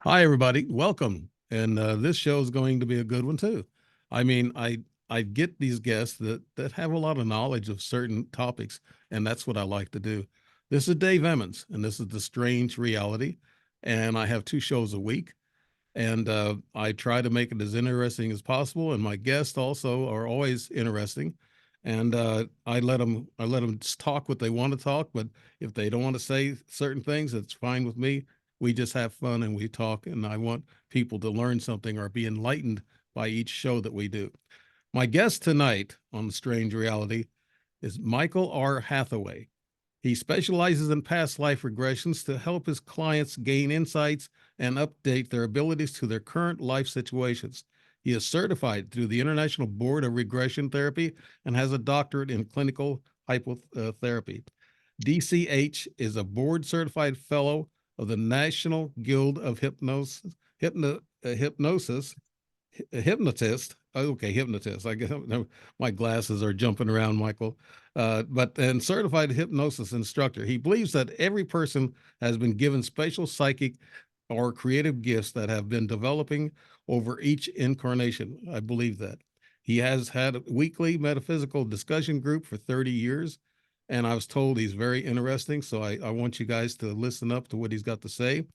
Hi, everybody. Welcome. And this show is going to be a good one too. I mean, I get these guests that have a lot of knowledge of certain topics, and that's what I like to do. This is Dave Emmons, and this is the Strange Reality, and I have two shows a week, and I try to make it as interesting as possible. And my guests also are always interesting, and I let them talk what they want to talk. But if they don't want to say certain things, it's fine with me. We just have fun and we talk, and I want people to learn something or be enlightened by each show that we do. My guest tonight on Strange Reality is Michael R. Hathaway. He specializes in past life regressions to help his clients gain insights and update their abilities to their current life situations. He is certified through the International Board of Regression Therapy and has a doctorate in clinical hypnotherapy. D.C.H is a board certified fellow of the National Guild of Hypnosis a hypnotist. Okay, hypnotist. I guess my glasses are jumping around, Michael. But and certified hypnosis instructor. He believes that every person has been given special psychic or creative gifts that have been developing over each incarnation. I believe that. He has had a weekly metaphysical discussion group for 30 years, and I was told he's very interesting. So I want you guys to listen up to what he's got to say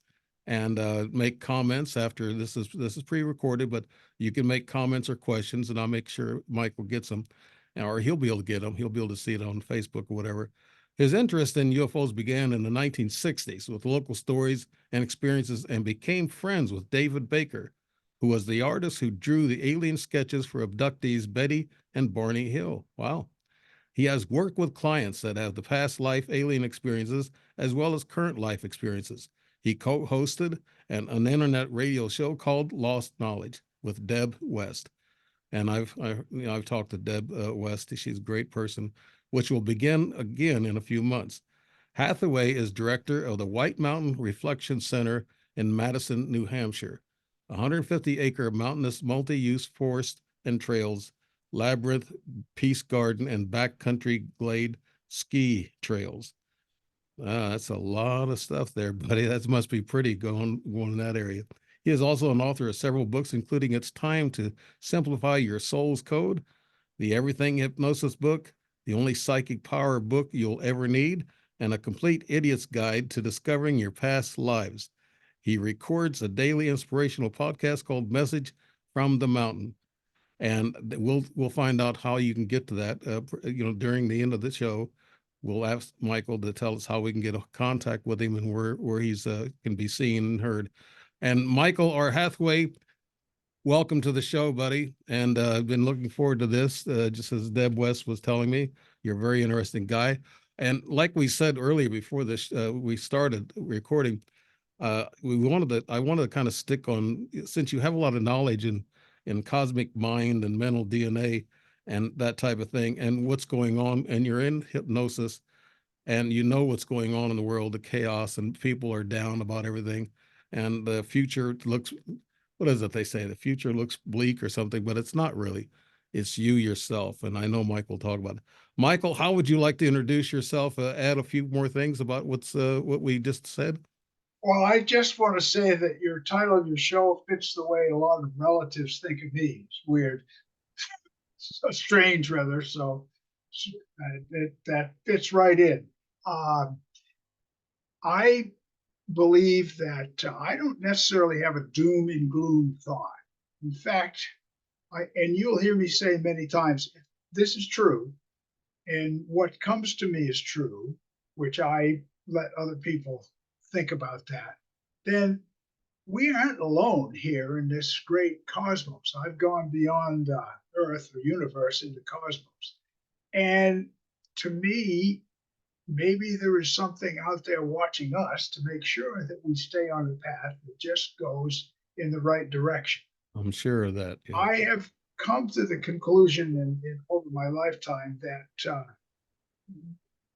and make comments after this is pre-recorded, but you can make comments or questions, and I'll make sure Michael gets them, or he'll be able to get them. He'll be able to see it on Facebook or whatever. His interest in UFOs began in the 1960s with local stories and experiences, and became friends with David Baker, who was the artist who drew the alien sketches for abductees Betty and Barney Hill. Wow. He has worked with clients that have the past life alien experiences as well as current life experiences. He co hosted an internet radio show called Lost Knowledge with Deb West. And I've talked to Deb West. She's a great person, which will begin again in a few months. Hathaway is director of the White Mountain Reflection Center in Madison, New Hampshire, a 150-acre mountainous multi-use forest and trails, labyrinth, peace garden, and backcountry glade ski trails. That's a lot of stuff there, buddy. That must be pretty going in that area. He is also an author of several books, including It's Time to Simplify Your Soul's Code, the Everything Hypnosis book, the only psychic power book you'll ever need, and a complete idiot's guide to discovering your past lives. He records a daily inspirational podcast called Message from the Mountain, and we'll find out how you can get to that. During the end of the show, we'll ask Michael to tell us how we can get in contact with him and where he's can be seen and heard. And Michael R. Hathaway, welcome to the show, buddy. And I've been looking forward to this. Just as Deb West was telling me, you're a very interesting guy. And like we said earlier before this, we started recording. I wanted to kind of stick on, since you have a lot of knowledge in cosmic mind and mental DNA and that type of thing, and what's going on, and you're in hypnosis, and you know what's going on in the world, the chaos, and people are down about everything, and the future looks, what is it they say? The future looks bleak or something, but it's not really. It's you yourself, and I know Michael will talk about it. Michael, how would you like to introduce yourself? Add a few more things about what we just said. Well, I just want to say that your title of your show fits the way a lot of relatives think of me. It's weird, so strange rather. So that fits right in. Uh, I believe that I don't necessarily have a doom and gloom thought. In fact, and you'll hear me say many times, if this is true, and what comes to me is true, which I let other people think about that, then we aren't alone here in this great cosmos. I've gone beyond Earth or universe into cosmos. And to me, maybe there is something out there watching us to make sure that we stay on a path that just goes in the right direction. I'm sure of that. Yeah. I have come to the conclusion over my lifetime that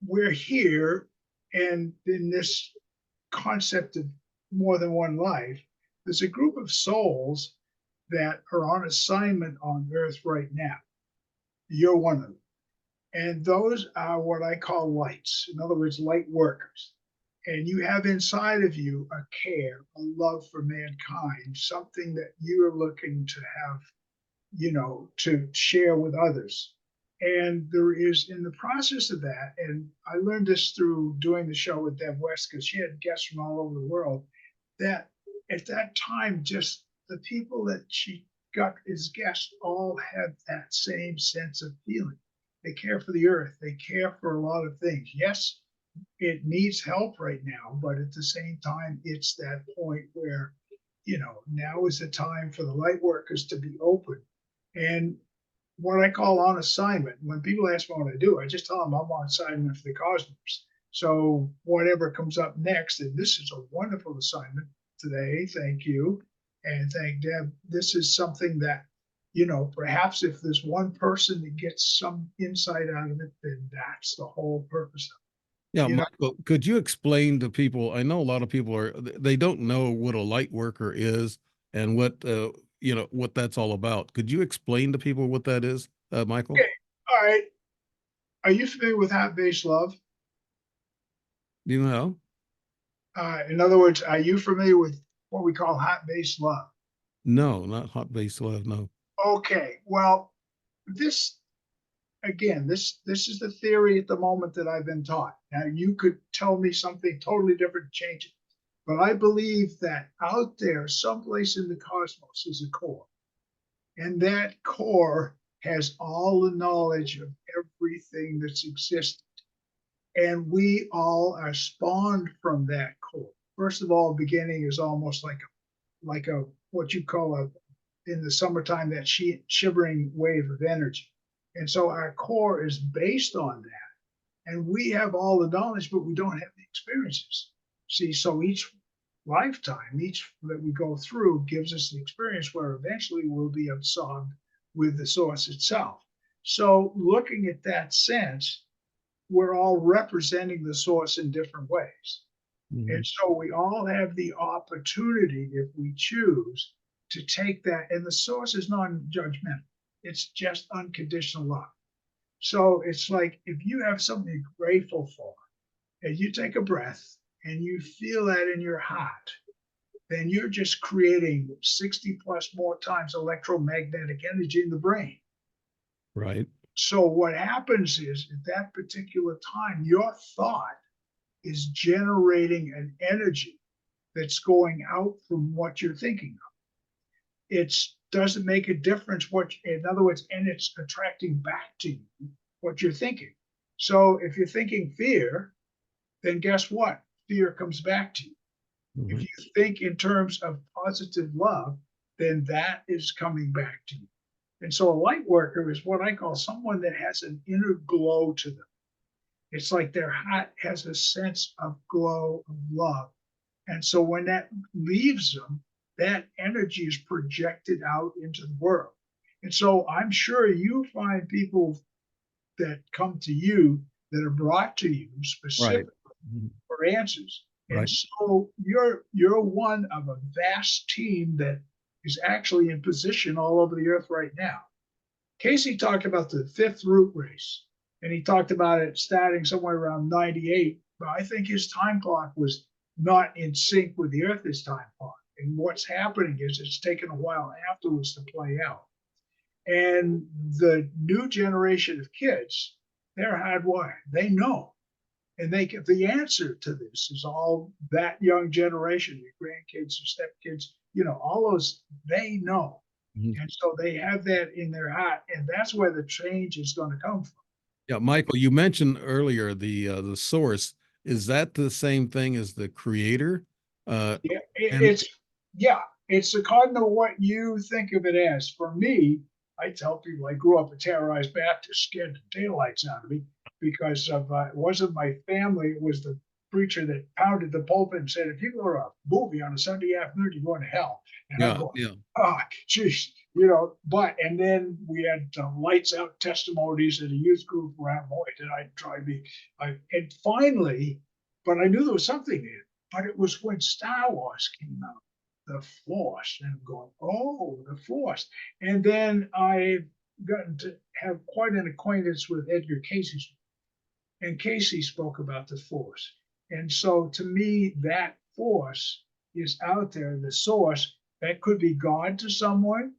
we're here, and in this concept of more than one life, there's a group of souls that are on assignment on Earth right now. You're one of them. And those are what I call lights. In other words, light workers. and you have inside of you a care, a love for mankind, something that you're looking to have, to share with others. And there is, in the process of that, and I learned this through doing the show with Deb West, because she had guests from all over the world, that at that time, just the people that she got as guests all had that same sense of feeling. They care for the earth, they care for a lot of things. Yes, it needs help right now, but at the same time, it's that point where, now is the time for the light workers to be open. And what I call on assignment, when people ask me what I do, I just tell them I'm on assignment for the cosmos. So whatever comes up next, and this is a wonderful assignment today, thank you. And thank Deb. This is something that, perhaps if there's one person that gets some insight out of it, then that's the whole purpose of Yeah, it. Michael, could you explain to people? I know a lot of people they don't know what a light worker is and what that's all about. Could you explain to people what that is, Michael? Okay, all right. Are you familiar with heart-based love? Do you know? In other words, are you familiar with what we call heart-based love? No, not hot base love. No. Okay, well, this again, this is the theory at the moment that I've been taught. Now, you could tell me something totally different, change it. But I believe that out there, someplace in the cosmos, is a core. And that core has all the knowledge of everything that's existed. And we all are spawned from that core. First of all, beginning is almost like a what you call in the summertime, that shivering wave of energy. And so our core is based on that. And we have all the knowledge, but we don't have the experiences. See, so each lifetime, each that we go through gives us the experience where eventually we'll be absorbed with the source itself. So looking at that sense, we're all representing the source in different ways. Mhm. And so we all have the opportunity, if we choose, to take that. And the source is non-judgmental. It's just unconditional love. So it's like if you have something you're grateful for, and you take a breath and you feel that in your heart, then you're just creating 60 plus more times electromagnetic energy in the brain. Right. So what happens is at that particular time, your thought is generating an energy that's going out from what you're thinking of. It doesn't make a difference in other words, and it's attracting back to you what you're thinking. So if you're thinking fear, then guess what? Fear comes back to you. If Mhm. you think in terms of positive love, then that is coming back to you. And so a light worker is what I call someone that has an inner glow to them. It's like their heart has a sense of glow of love. And so when that leaves them, that energy is projected out into the world. And so I'm sure you find people that come to you that are brought to you Right. specifically Mhm. for answers. And Right. so you're one of a vast team that is actually in position all over the earth right now. Casey talked about the fifth root race, and he talked about it starting somewhere around 98. But I think his time clock was not in sync with the Earth's time clock. And what's happening is it's taken a while afterwards to play out. And the new generation of kids, they're hardwired. They know. And they get the answer to this is all that young generation, your grandkids, your stepkids, all those, they know. Mhm. And so they have that in their heart, and that's where the change is going to come from. Yeah, Michael, you mentioned earlier the source. Is that the same thing as the creator? Uh, Yeah, and it's according to what you think of it as. For me, I tell people I grew up a terrorized Baptist, scared the daylights out of me because of it wasn't my family; it was the preacher that pounded the pulpit and said, "If you go to a movie on a Sunday afternoon, you're going to hell." And I yeah, go, yeah, "Ah, geez," But and then we had lights out testimonies at a youth group around. Boy, did I try to be! And finally, but I knew there was something there. But it was when Star Wars came out, the Force, and I'm going, oh, the Force. And then I got to have quite an acquaintance with Edgar Casey, and Casey spoke about the Force. And so to me, that force is out there, the source. That could be God to someone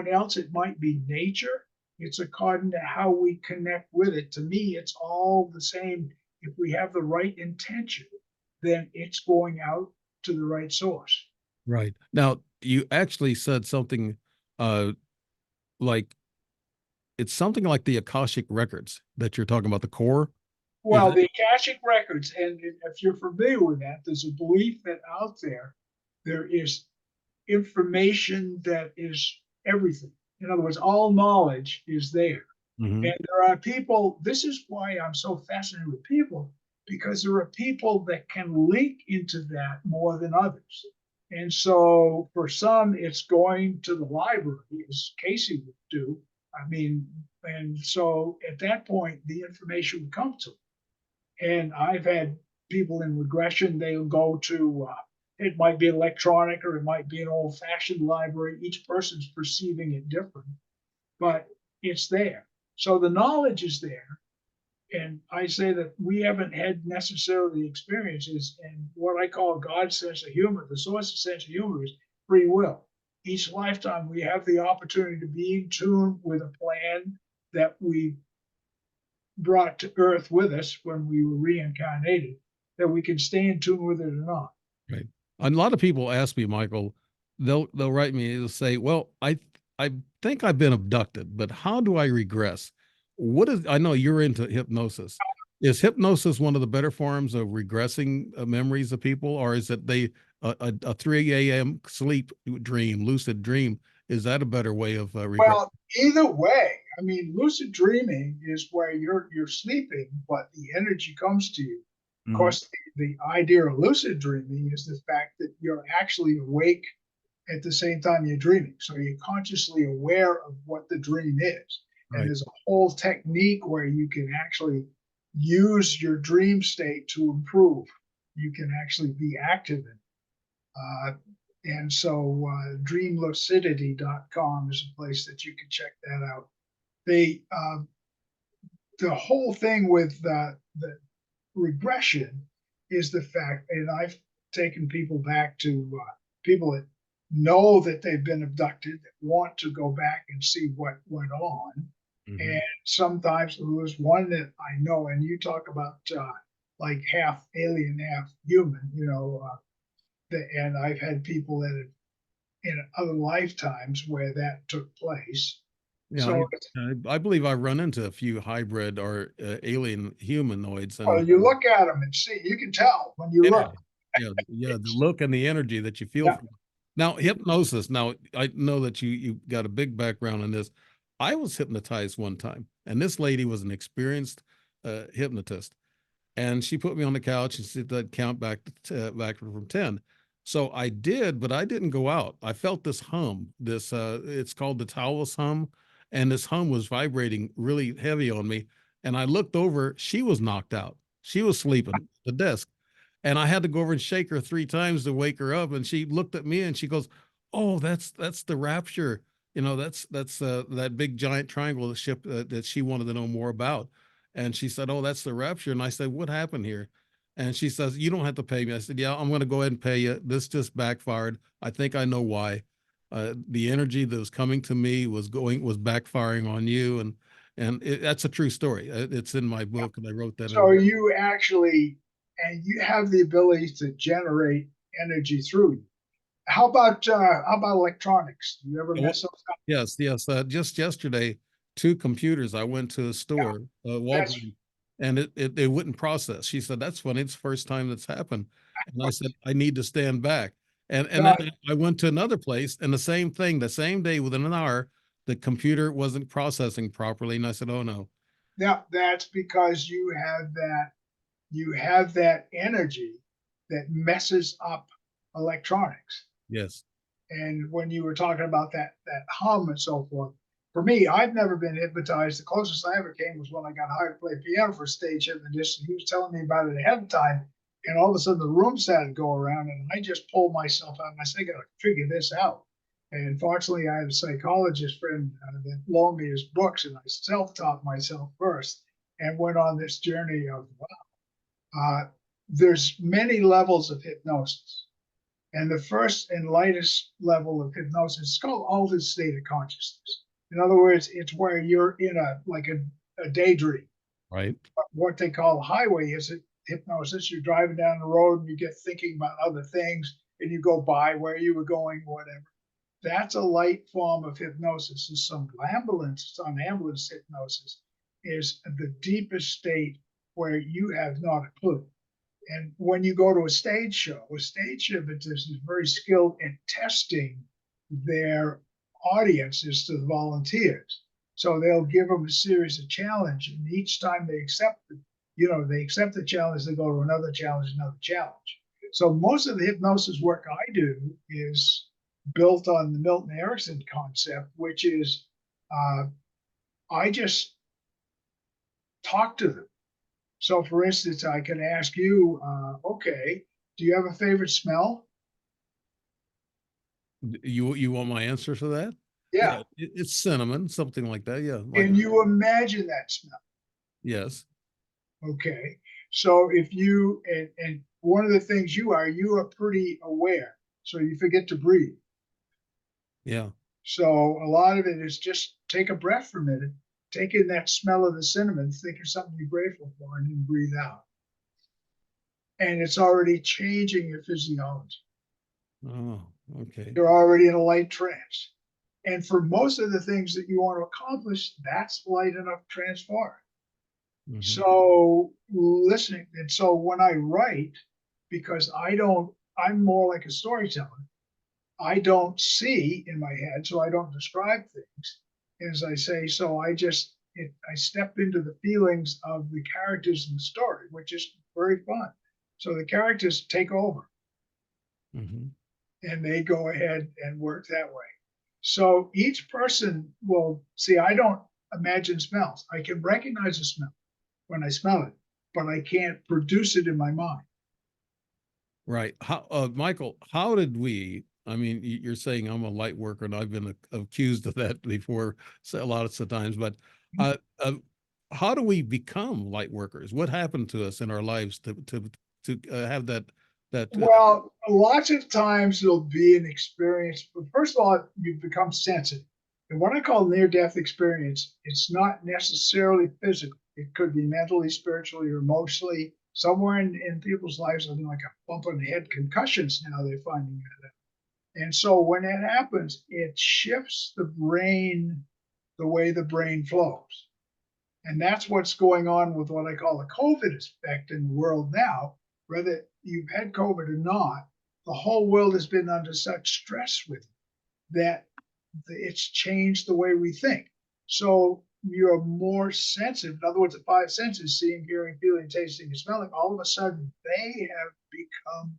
else, it might be nature. It's according to how we connect with it. To me, it's all the same. If we have the right intention, then it's going out to the right source. Right. Now, you actually said something uh like it's something like the Akashic Records that you're talking about, the core. Is Well, that? the Akashic Records, and if you're familiar with that, there's a belief that out there is information that is everything. In other words, all knowledge is there. Mhm. And there are people, this is why I'm so fascinated with people, because there are people that can link into that more than others. And so for some, it's going to the library, as Casey would do. I mean, and so at that point, the information would come to them. And I've had people in regression, they'll go to, it might be electronic or it might be an old fashioned library. Each person's perceiving it different, but it's there. So the knowledge is there. And I say that we haven't had necessarily the experiences, and what I call God's sense of humor, the source of sense of humor is free will. Each lifetime, we have the opportunity to be in tune with a plan that we brought to earth with us when we were reincarnated, that we can stay in tune with it or not. Right. A lot of people ask me, Michael, they'll write me, they'll say, "Well, I think I've been abducted, but how do I regress?" What is, I know you're into hypnosis. Is hypnosis one of the better forms of regressing memories of people, or is it a 3 a.m. sleep dream, lucid dream? Is that a better way of regress? Well, either way, I mean, lucid dreaming is where you're sleeping, but the energy comes to you. Of Mhm. course, the idea of lucid dreaming is the fact that you're actually awake at the same time you're dreaming. So you're consciously aware of what the dream is. And Right. there's a whole technique where you can actually use your dream state to improve. You can actually be active in it. And so dreamlucidity.com is a place that you can check that out. The whole thing with the regression is the fact, and I've taken people back to people that know that they've been abducted, that want to go back and see what went on. Mhm. And sometimes there was one that I know, and you talk about like half alien, half human, and I've had people that have in other lifetimes where that took place. Yeah, So I believe I run into a few hybrid or alien humanoids, and you look at them and see, you can tell when you look. energy. Yeah, yeah, the look and the energy that you feel Yeah. from. Now, hypnosis. Now, I know that you got a big background in this. I was hypnotized one time, and this lady was an experienced hypnotist, and she put me on the couch and said that count back from 10. So I did, but I didn't go out. I felt this hum. This it's called the Taoist hum, and this hum was vibrating really heavy on me. And I looked over. She was knocked out. She was sleeping at the desk, and I had to go over and shake her 3 times to wake her up. And she looked at me and she goes, "Oh, that's the rapture. That's that big giant triangle ship that she wanted to know more about." And she said, "Oh, that's the rapture." And I said, "What happened here?" And she says, "You don't have to pay me." I said, "Yeah, I'm going to go ahead and pay you. This just backfired. I think I know why. The energy that was coming to me was backfiring on you, and that's a true story. It's in my book, and I wrote that in a So book. you actually, and you have the ability to generate energy through you. How about electronics? Do you ever Oh, mess those up? yes, yes. Just yesterday, 2 computers. I went to a Yeah, store, that's Walgreens, and it wouldn't process. She said, "That's funny. It's the first time that's happened." And I said, "I need to stand back." And then uh, I went to another place, and the same thing. The same day, within an hour, the computer wasn't processing properly, and I said, "Oh no." yeah, that's because you have that energy that messes up electronics. Yes. And when you were talking about that hum and so forth, for me, I've never been hypnotized. The closest I ever came was when I got hired to play piano for a stage hypnotist, and he was telling me about it ahead of time. And all of a sudden, the room started to go around, and I just pulled myself out, and I said, "I got to figure this out." And fortunately, I had a psychologist friend that loaned me his books, and I self-taught myself first, and went on this journey of there's many levels of hypnosis. And the first and lightest level of hypnosis is called altered state of consciousness. In other words, it's where you're in a daydream. Right. What they call highway is hypnosis. You're driving down the road and you get thinking about other things and you go by where you were going, whatever. That's a light form of hypnosis. There's some somnambulance hypnosis is the deepest state where you have not a clue. And when you go to a stage hypnotist is very skilled in testing their audiences to the volunteers. So they'll give them a series of challenges, and each time they accept the challenge, they go to another challenge. So most of the hypnosis work I do is built on the Milton Erickson concept, which is I just talk to them. So, for instance, I can ask you, okay, do you have a favorite smell? You want my answer for that? Yeah. It's cinnamon, something like that. Yeah. Can you imagine that smell? Yes. Okay. So if you and one of the things you are pretty aware. So you forget to breathe. Yeah. So a lot of it is just take a breath for a minute, take in that smell of the cinnamon, think of something you're grateful for, and then breathe out. And it's already changing your physiology. Oh, okay. You're already in a light trance. And for most of the things that you want to accomplish, that's light enough trance for. Mm-hmm. So listening, and so when I write, because I'm more like a storyteller. I don't see in my head, so I don't describe things. As I say, so I step into the feelings of the characters in the story, which is very fun. So the characters take over. Mm-hmm. And they go ahead and work that way. So each person will see, I don't imagine smells. I can recognize a smell when I smell it, but I can't produce it in my mind. Right. Michael, how did I mean, you're saying I'm a light worker and I've been accused of that before a lot of times, but how do we become light workers? What happened to us in our lives to have that? Well, lots of times there'll be an experience, but first of all, you become sensitive. And what I call near-death experience, it's not necessarily physical. It could be mentally, spiritually, or emotionally. Somewhere in people's lives, I mean, like a bump on the head, concussions now they're finding that out. And so when that happens, it shifts the brain, the way the brain flows. And that's what's going on with what I call the COVID effect in the world now. Whether you've had COVID or not, the whole world has been under such stress with it that it's changed the way we think. So you're more sensitive. In other words, the five senses, seeing, hearing, feeling, tasting, and smelling, all of a sudden they have become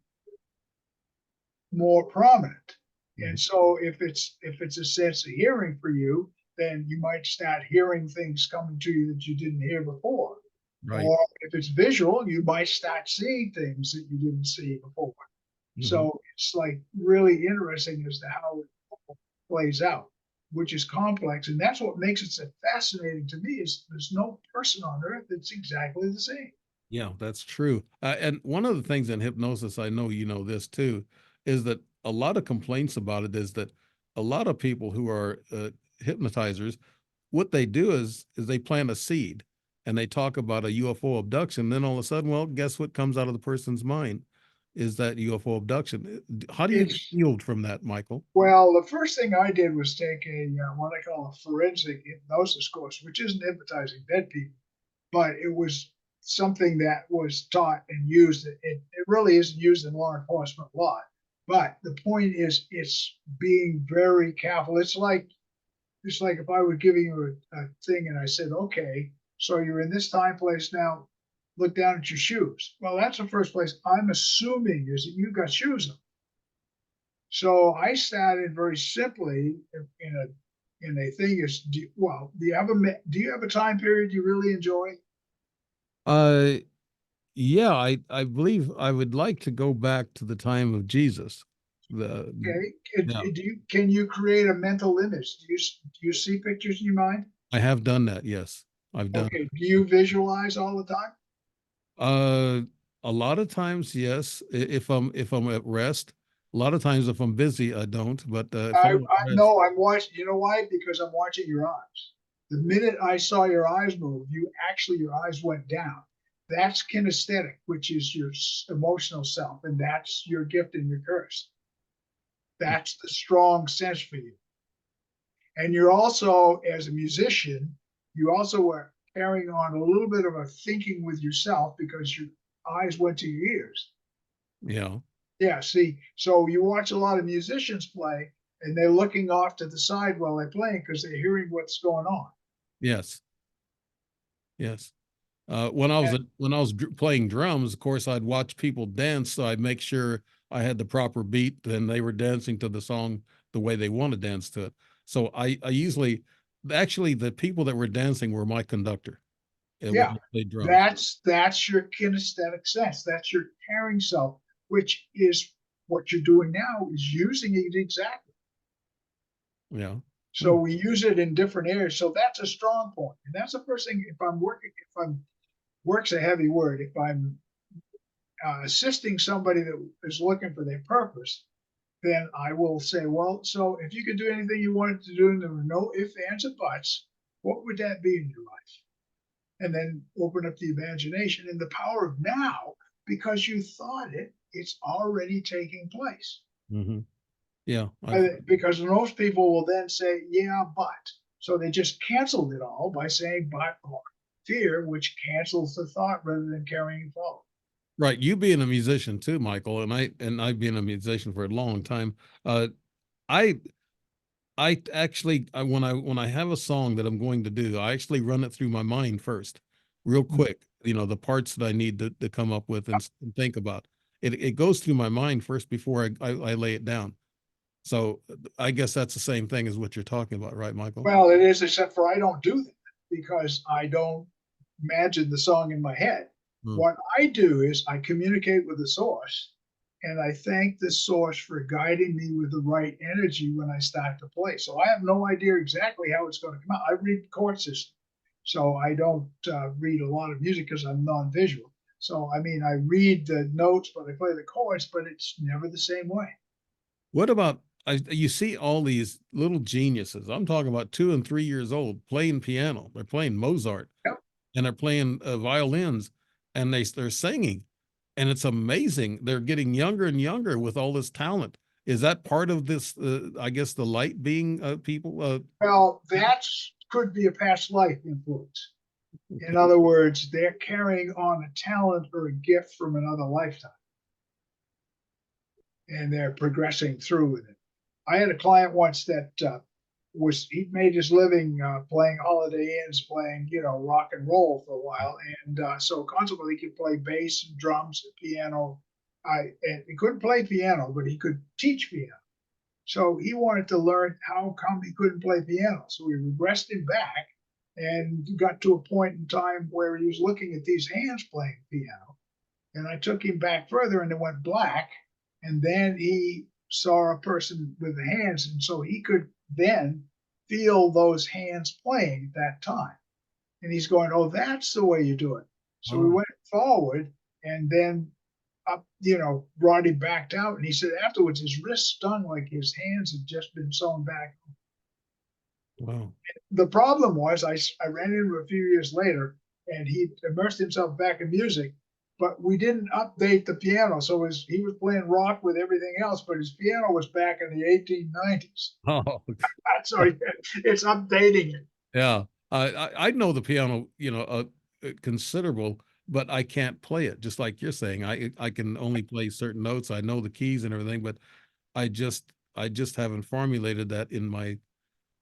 more prominent. And so if it's a sense of hearing for you, then you might start hearing things coming to you that you didn't hear before. Right. Or if it's visual, you might start seeing things that you didn't see before. Mm-hmm. So it's like really interesting as to how it plays out, which is complex. And that's what makes it so fascinating to me is there's no person on earth that's exactly the same. Yeah, that's true. And one of the things in hypnosis, I know you know this too, is that a lot of complaints about it is that a lot of people who are hypnotizers, what they do is they plant a seed and they talk about a UFO abduction. Then all of a sudden, well, guess what comes out of the person's mind is that UFO abduction. How do you get healed from that, Michael? Well, the first thing I did was take what I call a forensic hypnosis course, which isn't hypnotizing dead people, but it was something that was taught and used. It really isn't used in law enforcement a lot. But the point is, it's being very careful. It's like if I were giving you a thing and I said, okay, so you're in this time, place now, look down at your shoes. Well, that's the first place I'm assuming is that you've got shoes on. So I started very simply in a thing is, do you have a time period you really enjoy? Yeah, I believe I would like to go back to the time of Jesus. Okay. Can you create a mental image? Do you see pictures in your mind? I have done that. Yes, I've done. Okay. Do you visualize all the time? A lot of times, yes. If I'm at rest, a lot of times if I'm busy, I don't. But if I, I'm at I rest, no, I'm watching. You know why? Because I'm watching your eyes. The minute I saw your eyes move, your eyes went down. That's kinesthetic, which is your emotional self, and that's your gift and your curse. That's the strong sense for you. And you're also, as a musician, you also are carrying on a little bit of a thinking with yourself because your eyes went to your ears. yeah, Yeah, see, so you watch a lot of musicians play and they're looking off to the side while they're playing because they're hearing what's going on. yes, yes. And When I was playing drums, of course, I'd watch people dance, so I'd make sure I had the proper beat, and they were dancing to the song the way they want to dance to it. So I usually, actually, the people that were dancing were my conductor. When yeah, I played drums. that's your kinesthetic sense. That's your caring self, which is what you're doing now is using it exactly. Yeah. So Hmm. we use it in different areas. So that's a strong point. And that's the first thing if I'm work's a heavy word. If I'm assisting somebody that is looking for their purpose, then I will say, well, so if you could do anything you wanted to do and there were no ifs, ands, or buts, what would that be in your life? And then open up the imagination and the power of now, because you thought it's already taking place. Hmm. Yeah. I've, Because most people will then say, yeah, but. So they just canceled it all by saying but or fear, which cancels the thought rather than carrying forward. right. You being a musician too, Michael, and I've been a musician for a long time. Uh, I when I have a song that I'm going to do, I actually run it through my mind first, real quick. You know, the parts that I need to come up with and think about. It goes through my mind first before I lay it down. So I guess that's the same thing as what you're talking about, right, Michael? Well, it is, except for I don't do that because I don't imagine the song in my head. Mm. What I do is I communicate with the source and I thank the source for guiding me with the right energy when I start to play. So I have no idea exactly how it's going to come out. I read chord system. So I don't read a lot of music because I'm non-visual. So I mean, I read the notes, but I play the chords, but it's never the same way. What about you see all these little geniuses? I'm talking about 2 and 3 years old playing piano. They're playing Mozart Yep. and they're playing violins, and they're singing, and it's amazing. They're getting younger and younger with all this talent. Is that part of this? I guess the light being people. Well, that could be a past life influence. In other words, they're carrying on a talent or a gift from another lifetime and they're progressing through with it. I had a client once that he made his living playing Holiday Inns, playing rock and roll for a while, and so consequently he could play bass and drums and piano. And he couldn't play piano, but he could teach piano. So he wanted to learn how come he couldn't play piano. So we regressed him back and got to a point in time where he was looking at these hands playing piano. And I took him back further and it went black. And then he saw a person with the hands. And so he could then feel those hands playing at that time. And he's going, oh, that's the way you do it. So we Oh, went forward and then up, brought him back out. And he said afterwards his wrist stung like his hands had just been sewn back. wow. The problem was I ran into him a few years later and he immersed himself back in music, but we didn't update the piano. So he was playing rock with everything else, but his piano was back in the 1890s. Oh, So it's updating it. yeah. I know the piano, considerable, but I can't play it. Just like you're saying, I can only play certain notes. I know the keys and everything, but I just I just haven't formulated that in my So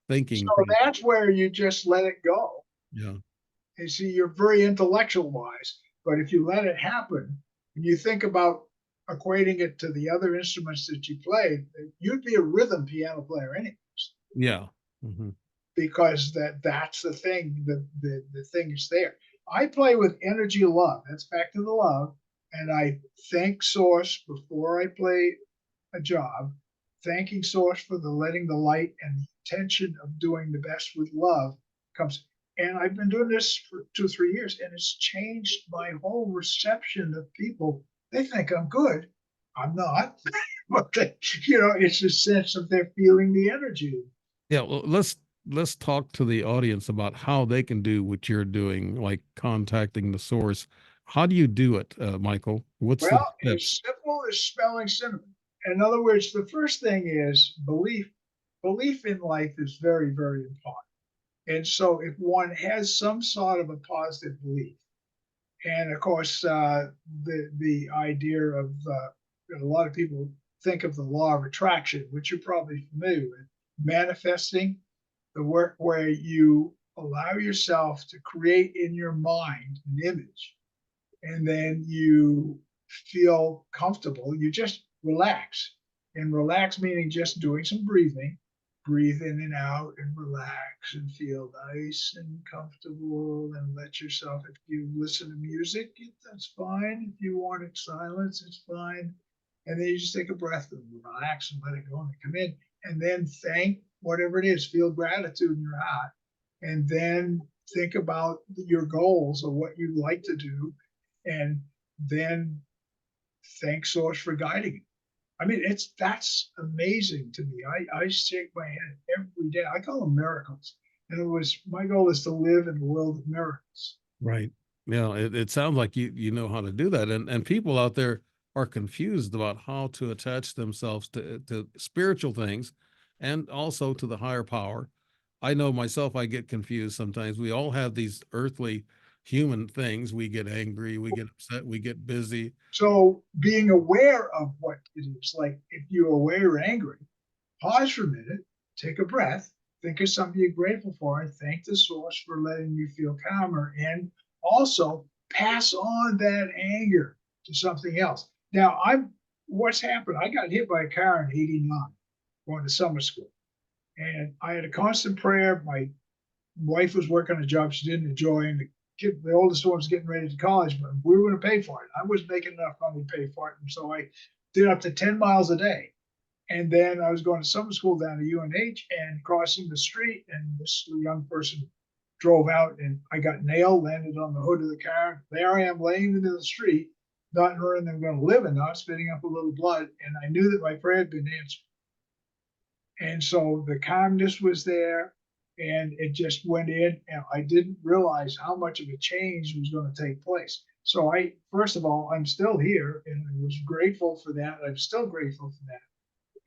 thinking process. that's where you just let it go. Yeah. And see, you're very intellectual wise, but if you let it happen and you think about equating it to the other instruments that you played, you'd be a rhythm piano player anyways, Yeah. Hmm. because that's the thing, the thing is there. I play with energy love. That's back to the love. And I thank source before I play a job, thanking source for the letting the light and the intention of doing the best with love comes. And I've been doing this for 2 or 3 years, and it's changed my whole reception of people. They think I'm good. I'm not, but it's a sense of they're feeling the energy. Yeah, well, let's talk to the audience about how they can do what you're doing, like contacting the source. How do you do it, Michael? What's the Well, steps? as simple as smelling cinnamon. In other words, the first thing is belief. Belief in life is very, very important. And so if one has some sort of a positive belief, and of course, the idea of a lot of people think of the law of attraction, which you're probably familiar with, manifesting, the work where you allow yourself to create in your mind an image, and then you feel comfortable. You just relax, and relax meaning just doing some breathing. Breathe in and out and relax and feel nice and comfortable, and let yourself, if you listen to music, that's fine. If you want it silence, it's fine. And then you just take a breath and relax and let it go and come in. And then thank whatever it is, feel gratitude in your heart. And then think about your goals or what you'd like to do. And then thank Source for guiding you. I mean, that's amazing to me. I shake my head every day. I call them miracles. In other words, my goal is to live in the world of miracles. Right. Yeah, it sounds like you know how to do that. And people out there are confused about how to attach themselves to spiritual things and also to the higher power. I know myself, I get confused sometimes. We all have these earthly human things. We get angry, we get upset, we get busy. So being aware of what it is, like if you're aware you're angry, pause for a minute, take a breath, think of something you're grateful for, and thank the source for letting you feel calmer. And also pass on that anger to something else. Now, what's happened? I got hit by a car in '89 going to summer school. And I had a constant prayer. My wife was working a job she didn't enjoy, and the oldest one was getting ready to college, but we were going to pay for it. I was making enough money to pay for it. And so I did up to 10 miles a day. And then I was going to summer school down to UNH and crossing the street, and this young person drove out, and I got nailed, landed on the hood of the car. There I am laying into the street, not knowing I'm going to live in, not spitting up a little blood. And I knew that my prayer had been answered. And so the calmness was there, and it just went in, and I didn't realize how much of a change was going to take place. So first of all, I'm still here, and I was grateful for that. I'm still grateful for that.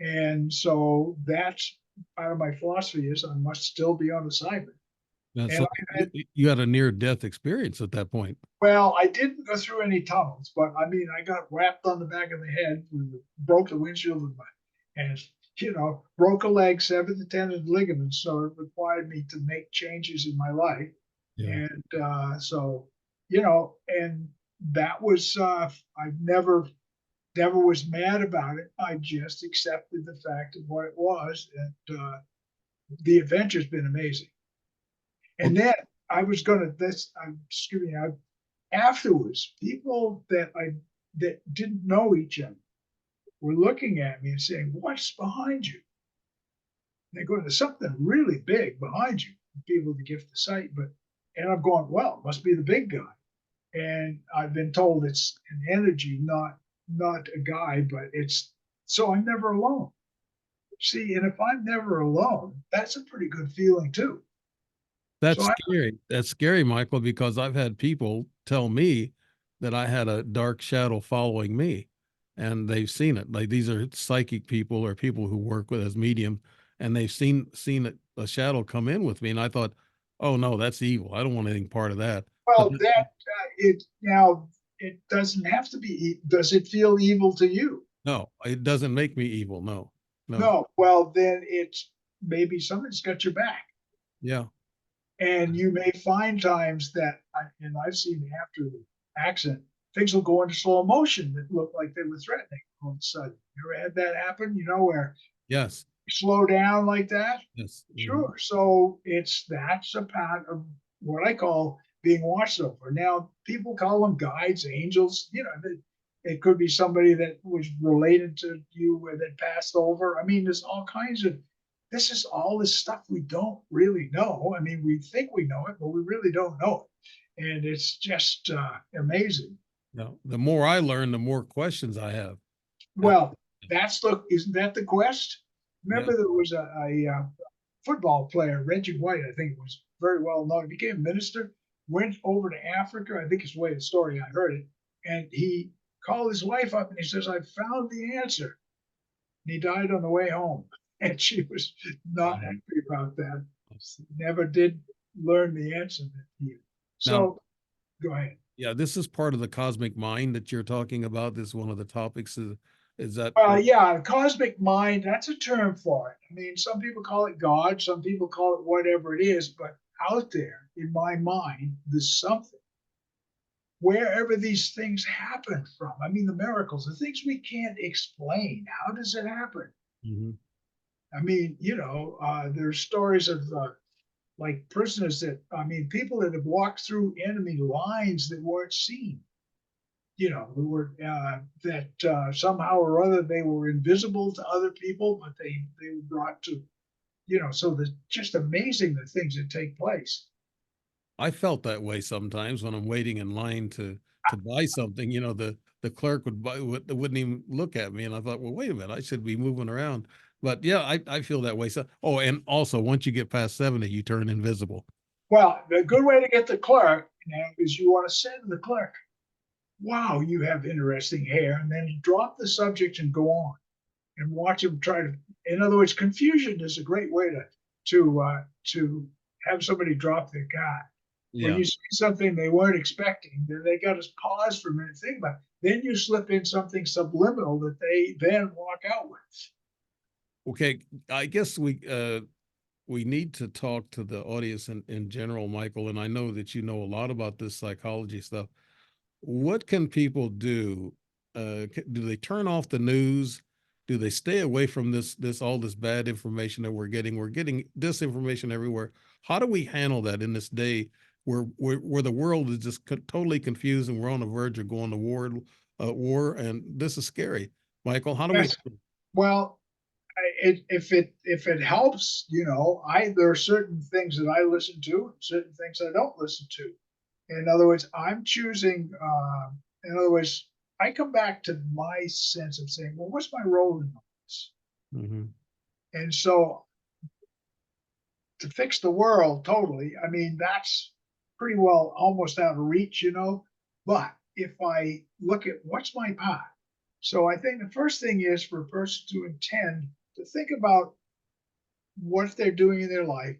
And so that's part of my philosophy is I must still be on assignment. And And so you had a near death experience at that point. well, I didn't go through any tunnels, but I mean, I got whapped on the back of the head, broke the windshield of my, and broke a leg, severed the tendon and ligaments. So it required me to make changes in my life. Yeah. And so, and that was, I never was mad about it. I just accepted the fact of what it was. And the adventure's been amazing. Well, And then I was going to, excuse me, afterwards, people that didn't know each other were looking at me and saying, "What's behind you?" They're going, "There's something really big behind you." People with the gift of sight, and I'm going, "Well, it must be the big guy." And I've been told it's an energy, not a guy, but it's so I'm never alone. See, and if I'm never alone, that's a pretty good feeling too. that's So I, scary. That's scary, Michael, because I've had people tell me that I had a dark shadow following me, and they've seen it. Like these are psychic people or people who work with as medium, and they've seen a shadow come in with me, and I thought, oh no, that's evil. I don't want anything part of that. But well, that it now it doesn't have to be. Does it feel evil to you? no, it doesn't make me evil. No, no, No. Well, then it's maybe somebody's got your back. yeah, And you may find times that, and I've seen after the accident, things will go into slow motion that look like they were threatening all of a sudden. You ever had that happen? Where yes, you slow down like that? yes, Sure. So that's a part of what I call being watched over. Now, people call them guides, angels. It could be somebody that was related to you that passed over. I mean, there's all kinds of this is all this stuff we don't really know. I mean, we think we know it, but we really don't know it. And it's just amazing. No, the more I learn, the more questions I have. Well, isn't that the quest? Yeah. Remember, there was a football player, Reggie White, I think was very well known. He became a minister, went over to Africa. I think it's the way the story I heard it. And he called his wife up and he says, I found the answer. And he died on the way home. And she was not happy about that. Never did learn the answer that he. Now, So go ahead. yeah, this is part of the cosmic mind that you're talking about. This is one of the topics. Is that? Yeah, cosmic mind, that's a term for it. I mean, some people call it God, some people call it whatever it is, but out there in my mind, there's something. Wherever these things happen from, I mean, the miracles, the things we can't explain, how does it happen? Mhm. I mean, there's stories of like prisoners that, I mean, people that have walked through enemy lines that weren't seen, who were that somehow or other they were invisible to other people, but they were brought to, so the just amazing the things that take place. I felt that way sometimes when I'm waiting in line to buy something. The clerk wouldn't even look at me, and I thought, well, wait a minute, I should be moving around. But yeah, I feel that way. So, oh, and also once you get past 70, you turn invisible. Well, the good way to get the clerk is you want to say to the clerk, wow, you have interesting hair, and then drop the subject and go on and watch him try to. In other words, confusion is a great way to have somebody drop their guard. When Yeah. you see something they weren't expecting, then they got to pause for a minute, think about it. Then you slip in something subliminal that they then walk out with. Okay, I guess we need to talk to the audience in general, Michael, and I know that you know a lot about this psychology stuff. What can people do? Do they turn off the news? Do they stay away from this all this bad information that we're getting? We're getting disinformation everywhere. How do we handle that in this day where the world is just totally confused and we're on the verge of going to war, and this is scary, Michael? How do we? Yes. Well, if it helps, there are certain things that I listen to, certain things I don't listen to. In other words, I'm choosing. In other words, I come back to my sense of saying, well, what's my role in all this? Mhm. And so to fix the world totally, I mean, that's pretty well almost out of reach, But if I look at what's my part, so I think the first thing is for a person to intend to think about what they're doing in their life.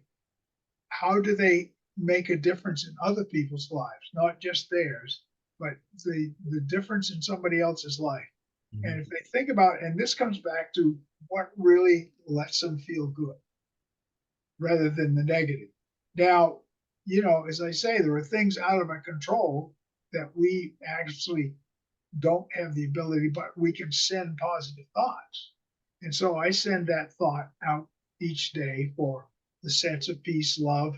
How do they make a difference in other people's lives, not just theirs, but the difference in somebody else's life? And Mhm. if they think about, and this comes back to what really lets them feel good rather than the negative. Now, as I say, there are things out of our control that we actually don't have the ability, but we can send positive thoughts. And so I send that thought out each day for the sense of peace, love,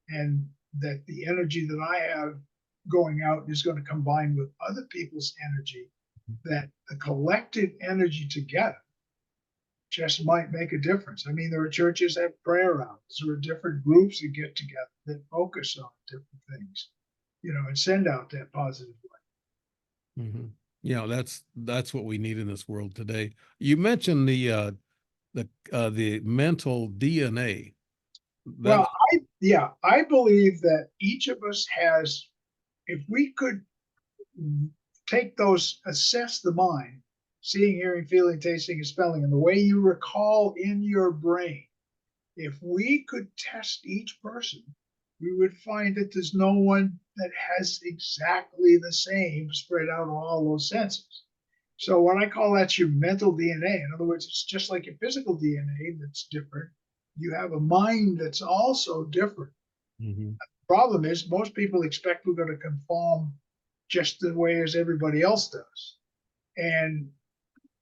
and that the energy that I have going out is going to combine with other people's energy, that the collective energy together just might make a difference. I mean, there are churches that have prayer rounds, there are different groups that get together that focus on different things, and send out that positive light. Mhm. Yeah, that's what we need in this world today. You mentioned the mental DNA. That Well, I believe that each of us has, if we could take those, assess the mind, seeing, hearing, feeling, tasting, and smelling, and the way you recall in your brain, if we could test each person, we would find that there's no one that has exactly the same spread out on all those senses. So what I call that's your mental DNA. In other words, it's just like your physical DNA that's different. You have a mind that's also different. Mhm. Problem is, most people expect we're going to conform just the way as everybody else does. And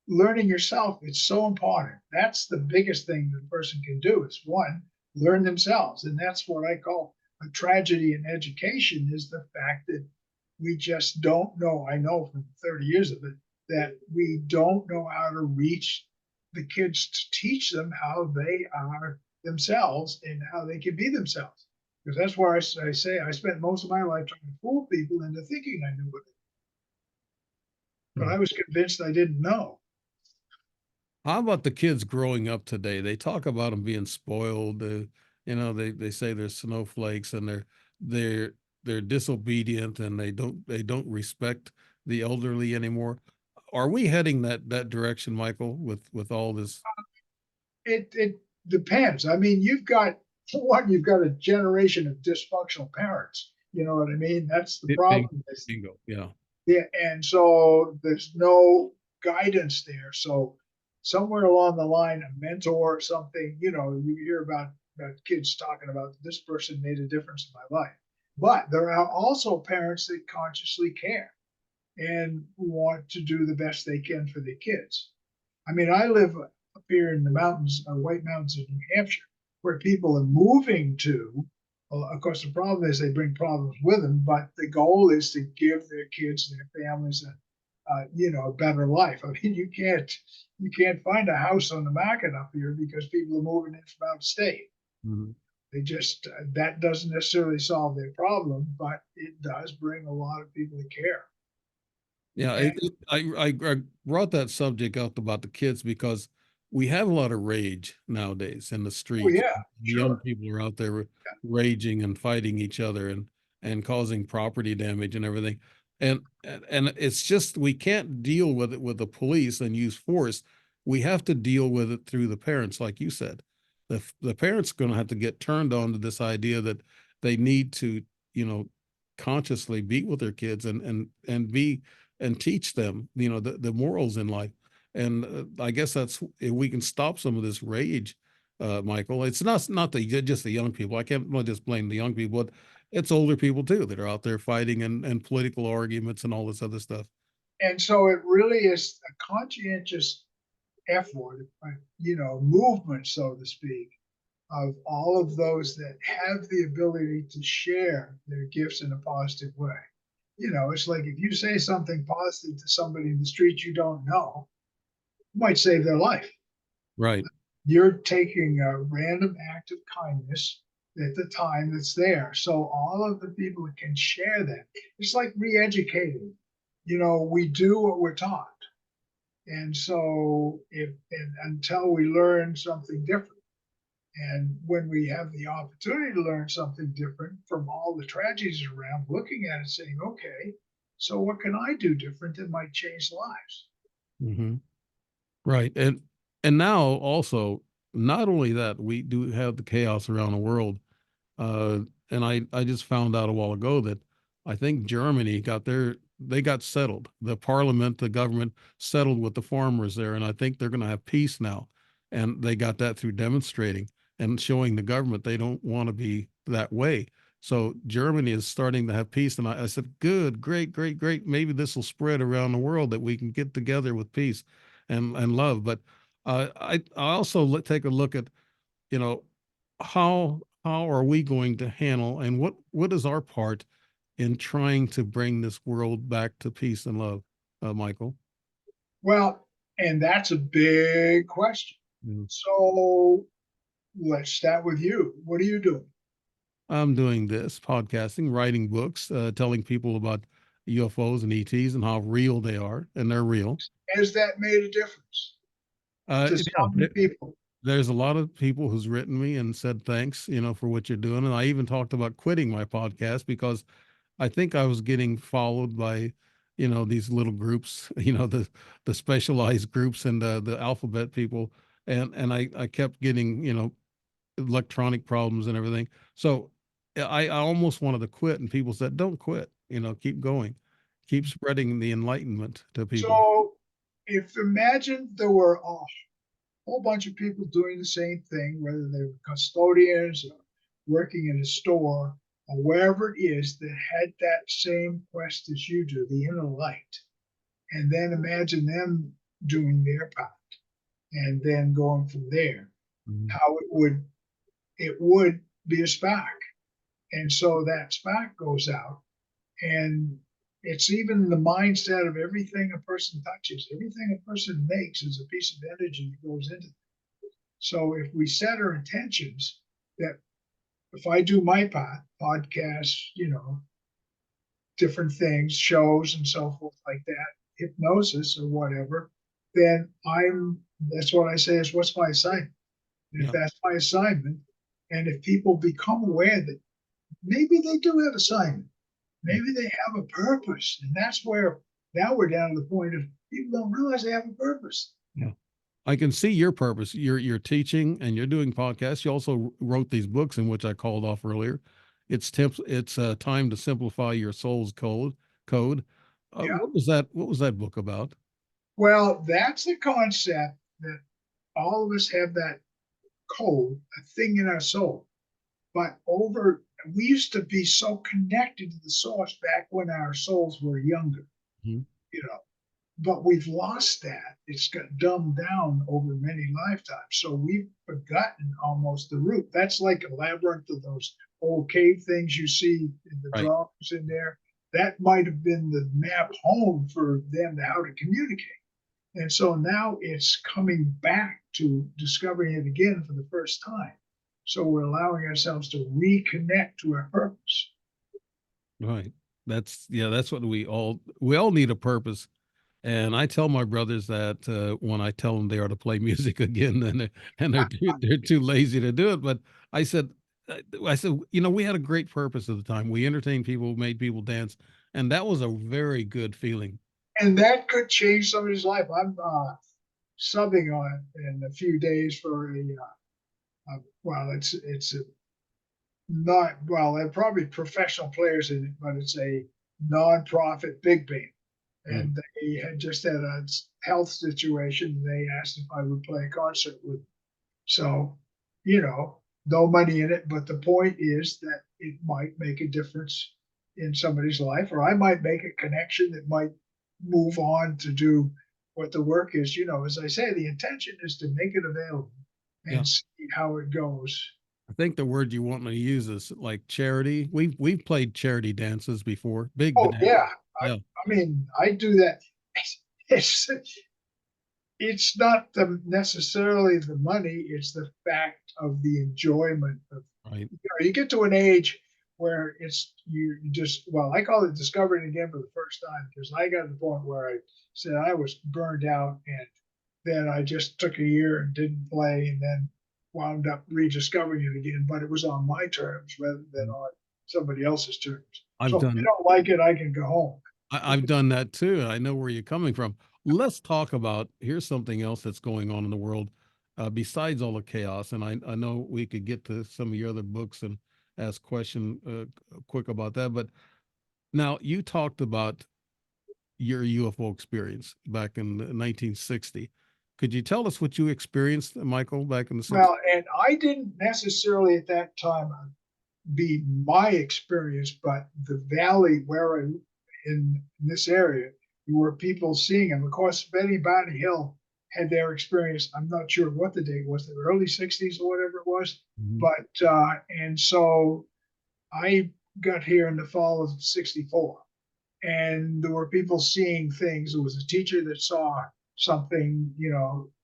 learning yourself, it's so important. That's the biggest thing that a person can do is one, learn themselves. And that's what I call a tragedy in education is the fact that we just don't know. I know from 30 years of it that we don't know how to reach the kids to teach them how they are themselves and how they can be themselves. Because that's where I say I spent most of my life trying to fool people into thinking I knew what it, but Hmm. I was convinced I didn't know. How about the kids growing up today? They talk about them being spoiled. They say they're snowflakes and they're they're disobedient and they don't respect the elderly anymore. Are we heading that direction, Michael, with all this It depends. I mean, you've got for one, you've got a generation of dysfunctional parents. You know what I mean? That's the bingo? problem. Bingo. Yeah. Yeah, and so there's no guidance there. So somewhere along the line, a mentor or something, you hear about kids talking about this person made a difference in my life. But there are also parents that consciously care and want to do the best they can for their kids. I mean, I live up here in the mountains, White Mountains of New Hampshire, where people are moving to. Well, of course, the problem is they bring problems with them, but the goal is to give their kids and their families a better life. I mean, you can't find a house on the market up here because people are moving in from out of state. Mhm. They just that doesn't necessarily solve their problem, but it does bring a lot of people to care. Yeah, And I brought that subject up about the kids because we have a lot of rage nowadays in the oh streets. yeah, The young sure. people are out there raging and fighting each other and causing property damage and everything. And it's just we can't deal with it with the police and use force. We have to deal with it through the parents, like you said. The parents are going to have to get turned on to this idea that they need to, you know, consciously be with their kids and be and teach them, the morals in life. And I guess that's if we can stop some of this rage, Michael. It's not just the young people. I can't well, just blame the young people, but it's older people too that are out there fighting and political arguments and all this other stuff. And so it really is a conscientious effort, movement, so to speak, of all of those that have the ability to share their gifts in a positive way. It's like if you say something positive to somebody in the street you don't know, you might save their life. Right. You're taking a random act of kindness at the time that's there. So all of the people that can share that, it's like re-educating. We do what we're taught. And so until we learn something different, and when we have the opportunity to learn something different from all the tragedies around, looking at it saying, okay, so what can I do different that might change lives? Hmm. Right. And now also, not only that, we do have the chaos around the world. Uh, and I just found out a while ago that I think Germany they got settled. The parliament, the government settled with the farmers there, and I think they're going to have peace now. And they got that through demonstrating and showing the government they don't want to be that way. So Germany is starting to have peace, and I said, "Good, great, great, great. Maybe this will spread around the world that we can get together with peace and love." But I also take a look at you know how are we going to handle and what is our part in trying to bring this world back to peace and love, Michael? Well, and that's a big question. Mm. So let's start with you. What are you doing? I'm doing this podcasting, writing books, telling people about UFOs and ETs and how real they are, and they're real. Has that made a difference to Yeah, some people? there's a lot of people who's written me and said thanks, for what you're doing, and I even talked about quitting my podcast because I think I was getting followed by, these little groups, the specialized groups and the alphabet people, and I kept getting, electronic problems and everything. So I almost wanted to quit, and people said, "Don't quit, keep going, keep spreading the enlightenment to people." So if imagine there were a whole bunch of people doing the same thing, whether they were custodians or working in a store or wherever it is that had that same quest as you do, the inner light. And then imagine them doing their part and then going from there, Mhm. how it would be a spark. And so that spark goes out and it's even the mindset of everything a person touches, everything a person makes is a piece of energy that goes into it. So if we set our intentions that if I do my podcast, different things, shows and so forth like that, hypnosis or whatever, then that's what I say is what's my assignment? And if Yeah. that's my assignment, and if people become aware that maybe they do have assignment, maybe they have a purpose, and that's where now we're down to the point of people don't realize they have a purpose. Yeah. I can see your purpose. You're teaching and you're doing podcasts. You also wrote these books in which I called off earlier. It's time to simplify your soul's code. Yeah. What was that? What was that book about? Well, that's the concept that all of us have that code, a thing in our soul. But we used to be so connected to the source back when our souls were younger, Mhm. you know, but we've lost that. It's got dumbed down over many lifetimes. So we've forgotten almost the root. That's like a labyrinth of those old cave things you see in the Right. drawings in there. That might have been the map home for them to how to communicate. And so now it's coming back to discovering it again for the first time. So we're allowing ourselves to reconnect to our purpose. Right. That's what we all need a purpose. And I tell my brothers that when I tell them they are to play music again, they're too lazy to do it. But I said, I said, we had a great purpose at the time. We entertained people, made people dance, and that was a very good feeling. And that could change somebody's life. I'm subbing on in a few days for well, it's a not, well, they're probably professional players in it, but it's a non-profit big band. Mm. And they had just had a health situation. They asked if I would play a concert with them. So, no money in it, but the point is that it might make a difference in somebody's life, or I might make a connection that might move on to do what the work is. As I say, the intention is to make it available Yeah. and see how it goes. I think the word you want me to use is like charity. We've played charity dances before, big Oh dances. yeah, I, Yeah. I mean, I do that. It's it's not necessarily the money; it's the fact of the enjoyment of. Right. You get to an age where it's you just, well, I call it discovering again for the first time, because I got to the point where I said I was burned out, and then I just took a year and didn't play, and then wound up rediscovering it again, but it was on my terms rather than Mm. on somebody else's terms. I've So if I done don't like it, I can go home. I've done that too. And I know where you're coming from. Let's talk about here's something else that's going on in the world besides all the chaos. And I know we could get to some of your other books and ask question quick about that. But now you talked about your UFO experience back in 1960. Could you tell us what you experienced, Michael, back in the 60s? Well, and I didn't necessarily at that time be my experience, but the valley where in this area, there were people seeing them. Of course, Betty Barney Hill had their experience. I'm not sure what the date was, the early 60s or whatever it was. Mhm. But, and so I got here in the fall of 64, and there were people seeing things. There was a teacher that saw something,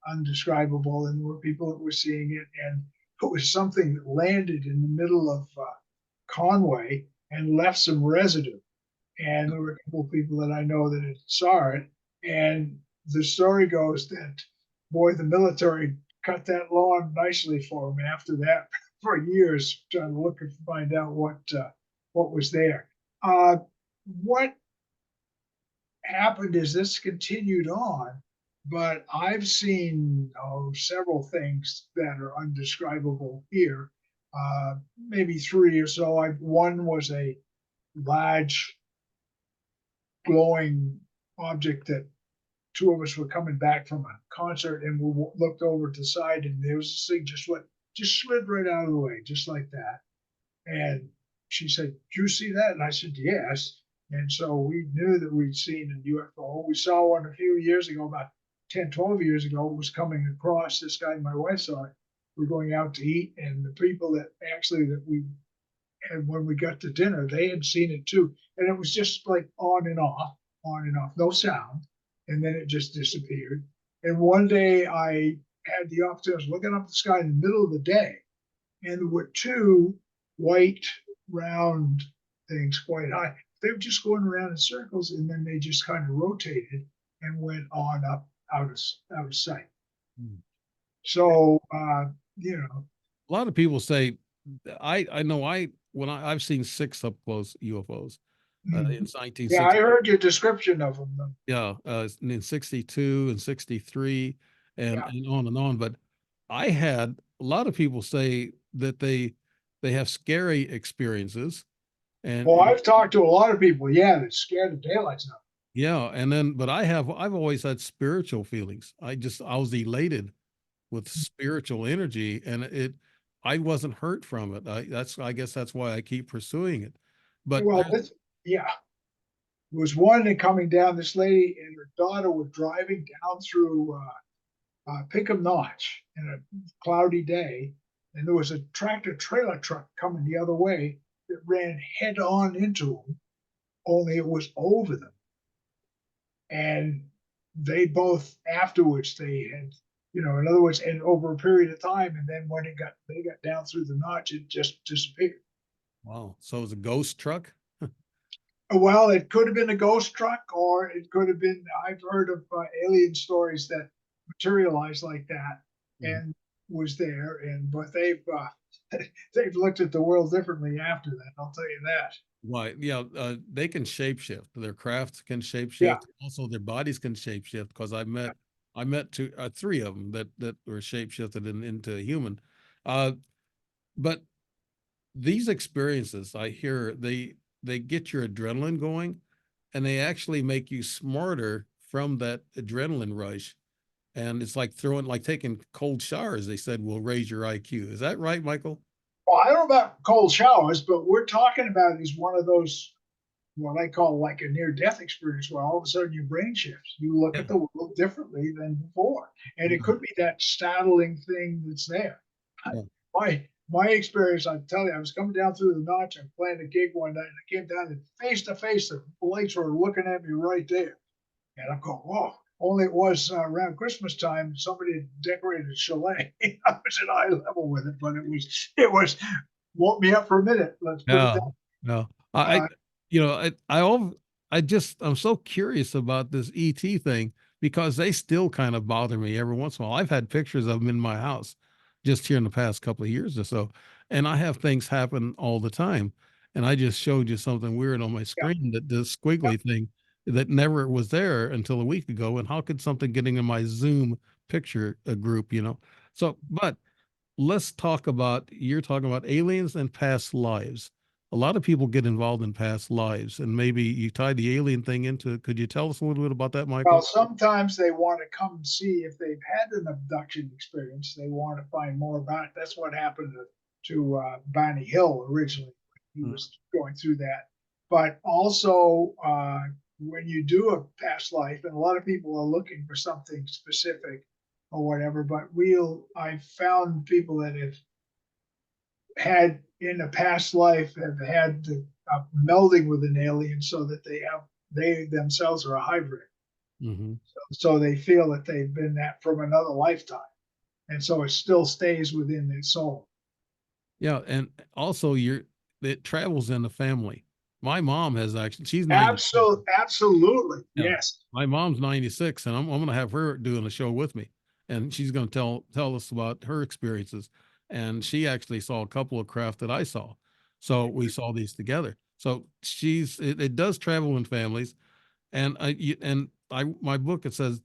undescribable, and there were people that were seeing it. And it was something that landed in the middle of Conway and left some residue. And there were a couple of people that I know that had saw it. And the story goes that, boy, the military cut that lawn nicely for him after that for years, trying to look and find out what was there. What happened is this continued on, but I've seen several things that are undescribable here. Maybe three or so. One was a large glowing object that two of us were coming back from a concert, and we looked over to the side, and there was this thing just slid right out of the way, just like that. And she said, "Do you see that?" And I said, "Yes." And so we knew that we'd seen a UFO. We saw one a few years ago, about 10, 12 years ago. It was coming across. This guy and my wife saw it. We're going out to eat, and the people that we and when we got to dinner, they had seen it too. And it was just like on and off, no sound. And then it just disappeared. And one day I had the opportunity, I was looking up at the sky in the middle of the day, and there were two white, round things quite high. They were just going around in circles, and then they just kind of rotated and went on up out of sight. Hmm. So, you know, A lot of people say, I know I've seen 6 up close UFOs in yeah, I 1960. heard your description of them. Though. Yeah, in 62 and 63 Yeah. and on and on. But I had a lot of people say that they have scary experiences Well, and I've talked to a lot of people. Yeah, that scared the daylights out. yeah, and then but I've always had spiritual feelings. I was elated with spiritual energy and I wasn't hurt from it. I guess that's why I keep pursuing it. But Well, this, yeah, there was one that coming down. This lady and her daughter were driving down through Pinkham Notch in a cloudy day, and there was a tractor trailer truck coming the other way that ran head on into them. Only it was over them, and they both afterwards they had, you know, in other words, and over a period of time, and then when they got down through the notch, it just disappeared. wow, so it was a ghost truck? Well, it could have been a ghost truck, or it could have been. I've heard of alien stories that materialized like that Mhm. and was there, and but they've looked at the world differently after that. I'll tell you that. Why? Yeah, they can shapeshift. Their crafts can Yeah. shapeshift. Also, their bodies can shapeshift. Because I met three of them that were shapeshifted into human. Uh, but these experiences, I hear they get your adrenaline going, and they actually make you smarter from that adrenaline rush. And it's like taking cold showers. They said will raise your IQ. Is that right, Michael? Well, I don't know about cold showers, but we're talking about is one of those what I call like a near death experience where all of a sudden your brain shifts. You look Yeah. at the world differently than before. And it Yeah. could be that startling thing that's there. Yeah. My experience, I tell you, I was coming down through the notch and playing a gig one night, and I came down and face to face, the lights were looking at me right there. And I'm going, whoa. Only it was around Christmas time, somebody had decorated a chalet. I was at eye level with it, but it was woke me up for a minute. Let's put it Yeah. that. No. Uh, You know, I'm so curious about this ET thing because they still kind of bother me every once in a while. I've had pictures of them in my house just here in the past couple of years or so, and I have things happen all the time. And I just showed you something weird on my yeah, screen that this yeah. squiggly thing that never was there until a week ago. And how could something getting in my Zoom picture group, you know? So, but let's talk about you're talking about aliens and past lives. A lot of people get involved in past lives, and maybe you tied the alien thing into it. Could you tell us a little bit about that, Well, Michael? sometimes they want to come and see if they've had an abduction experience. They want to find more about it. That's what happened to Bonnie Hill originally. He Mm. was going through that. But also, when you do a past life, and a lot of people are looking for something specific or whatever, but I've found people that have had in a past life have had the melding with an alien so that they themselves are a hybrid, Hmm. so they feel that they've been that from another lifetime, and so it still stays within their soul. Yeah, and also it travels in the family. My mom has actually she's 96. Absolutely, Yeah. yes. My mom's 96 and I'm going to have her doing a show with me and she's going to tell us about her experiences and she actually saw a couple of craft that I saw. So we saw these together. So it does travel in families and my book it says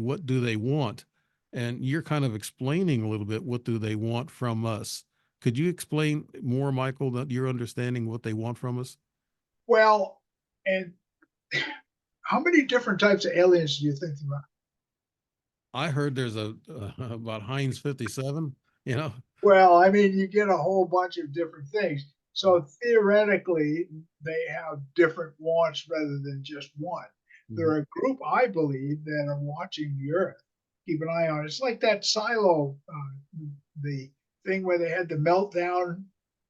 what do they want? And you're kind of explaining a little bit what do they want from us? Could you explain more, Michael, that you're understanding what they want from us? Well, and how many different types of aliens do you think there are? I heard there's a about Heinz 57, you know. Well, I mean, you get a whole bunch of different things. So theoretically, they have different wants rather than just one. Mhm. They're a group, I believe, that are watching the Earth. Keep an eye on it. It's like that silo, the thing where they had the meltdown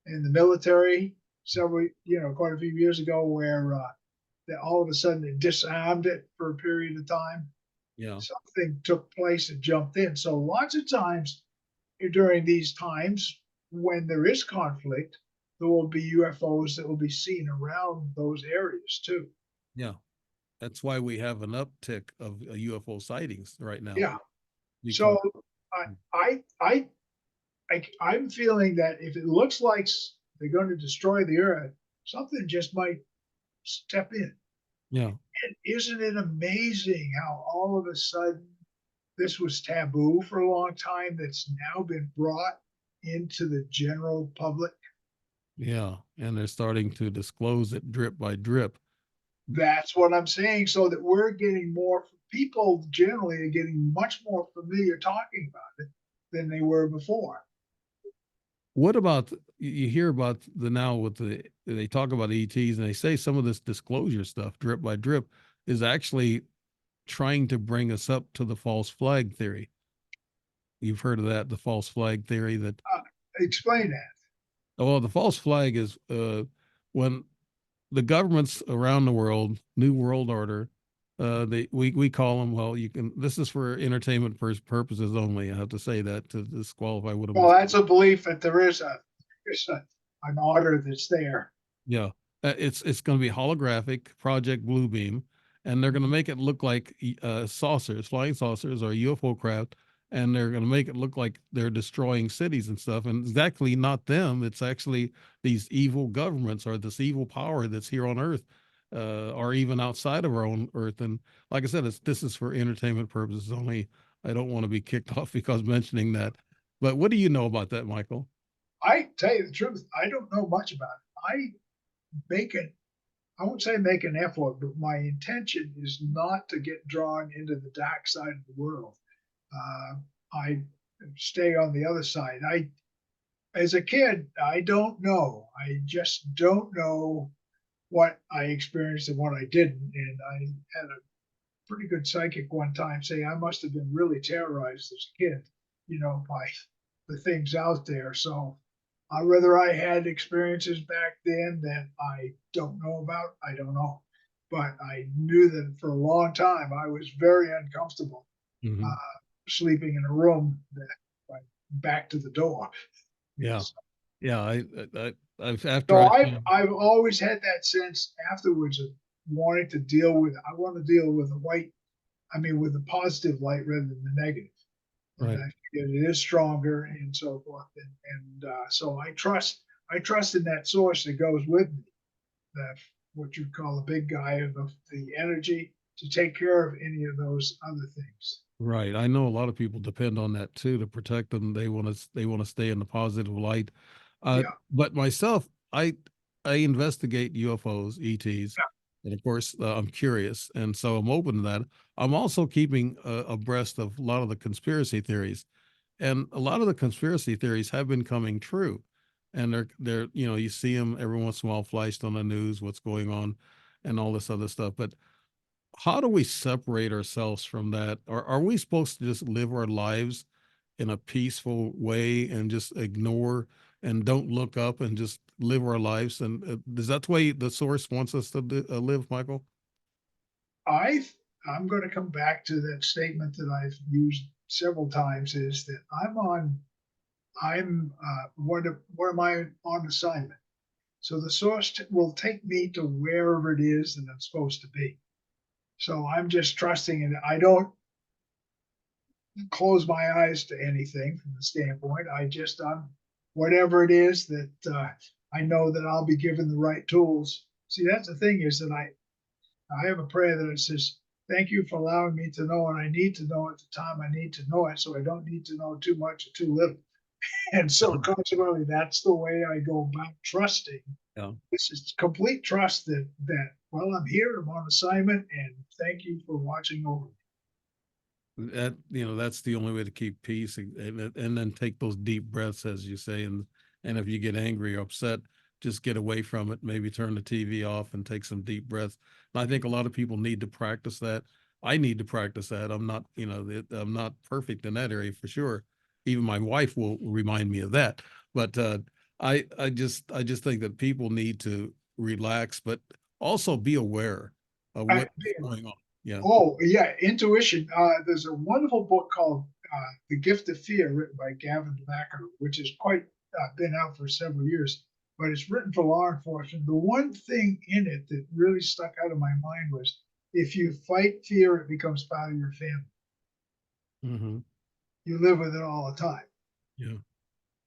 in the military. quite a few years ago, where that all of a sudden it disarmed it for a period of time. Yeah. Something took place and jumped in. So lots of times during these times when there is conflict, there will be UFOs that will be seen around those areas too. Yeah. That's why we have an uptick of UFO sightings right now. Yeah. Because So I'm feeling that if it looks like they're going to destroy the earth, something just might step in. yeah, And isn't it amazing how all of a sudden this was taboo for a long time that's now been brought into the general public? yeah, and they're starting to disclose it drip by drip. That's what I'm saying. So that we're getting more people generally are getting much more familiar talking about it than they were before. What about you hear about the now with they talk about ETs and they say some of this disclosure stuff drip by drip is actually trying to bring us up to the false flag theory. You've heard of that, the false flag theory that Explain that. well, the false flag is when the governments around the world, New World Order, we call them. Well, you can. This is for entertainment purposes only. I have to say that to disqualify what I'm. Well, that's a belief that an order that's there. Yeah, it's going to be holographic, Project Bluebeam, and they're going to make it look like saucers, flying saucers, or UFO craft, and they're going to make it look like they're destroying cities and stuff. And exactly not them. It's actually these evil governments or this evil power that's here on Earth, or even outside of our own Earth. And like I said, this is for entertainment purposes only. I don't want to be kicked off because mentioning that. But what do you know about that, Michael? I tell you the truth, I don't know much about it. Make it, I won't say make an effort, but my intention is not to get drawn into the dark side of the world. I stay on the other side. As a kid, I don't know. I just don't know what I experienced and what I didn't. And I had a pretty good psychic one time say I must have been really terrorized as a kid, by the things out there. So whether I had experiences back then that I don't know about, I don't know. But I knew that for a long time I was very uncomfortable Mm-hmm. sleeping in a room that like, back to the door. Yeah. So, Yeah, I've after so I I've always had that sense afterwards of wanting to deal with. I want to deal with with the positive light rather than the negative. And right. I figured it is stronger and so forth. So I trust in that source that goes with me, that what you call the big guy of the energy to take care of any of those other things. Right. I know a lot of people depend on that too to protect them. They want to stay in the positive light. Yeah, But myself, I investigate UFOs, ETs, and of course I'm curious, and so I'm open to that. I'm also keeping abreast of a lot of the conspiracy theories, and a lot of the conspiracy theories have been coming true, and they're you see them every once in a while flashed on the news, what's going on, and all this other stuff. But how do we separate ourselves from that? Or are we supposed to just live our lives in a peaceful way and just ignore and don't look up and just live our lives? And is that the way the source wants us to live, Michael? I I'm going to come back to that statement that I've used several times is that I'm what am I on assignment? So the source will take me to wherever it is that I'm supposed to be. So I'm just trusting it. I don't close my eyes to anything from the standpoint. Whatever it is that I know that I'll be given the right tools. See, that's the thing is that I have a prayer that says, "Thank you for allowing me to know, and I need to know at the time I need to know it, so I don't need to know too much or too little." And so consequently, that's the way I go about trusting. Yeah. This is complete trust that well, I'm here, I'm on assignment, and thank you for watching over me. That's the only way to keep peace, and then take those deep breaths, as you say, and if you get angry or upset, just get away from it. Maybe turn the TV off and take some deep breaths. And I think a lot of people need to practice that. I need to practice that. I'm not, I'm not perfect in that area for sure. Even my wife will remind me of that. But I just think that people need to relax, but also be aware of I, what is going on. Yeah. oh yeah, intuition. There's a wonderful book called The Gift of Fear, written by Gavin DeMacaro, which has quite been out for several years, but it's written for law enforcement. The one thing in it that really stuck out of my mind was, if you fight fear, it becomes part of your family. Hmm. You live with it all the time. Yeah.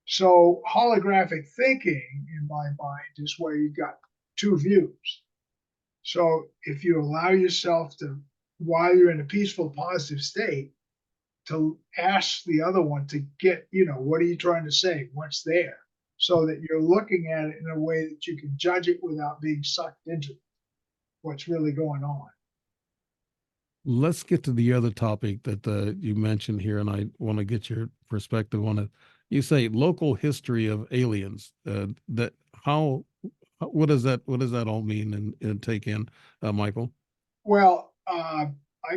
So holographic thinking, in my mind, is where you got two views. So if you allow yourself to, while you're in a peaceful, positive state, to ask the other one to get, what are you trying to say? What's there? So that you're looking at it in a way that you can judge it without being sucked into what's really going on. Let's get to the other topic that you mentioned here, and I want to get your perspective on it. You say local history of aliens. That how what does that all mean and take in, Michael? Well, I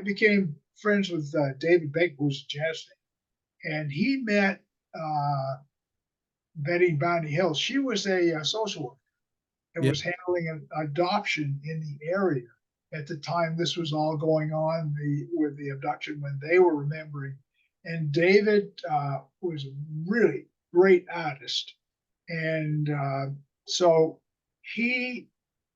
became friends with David Baker, who's a jazz fan, and he met uh, Betty Bounty Hill. She was a social worker and Yeah. was handling an adoption in the area at the time this was all going on, with the abduction, when they were remembering. And David was a really great artist, and so he,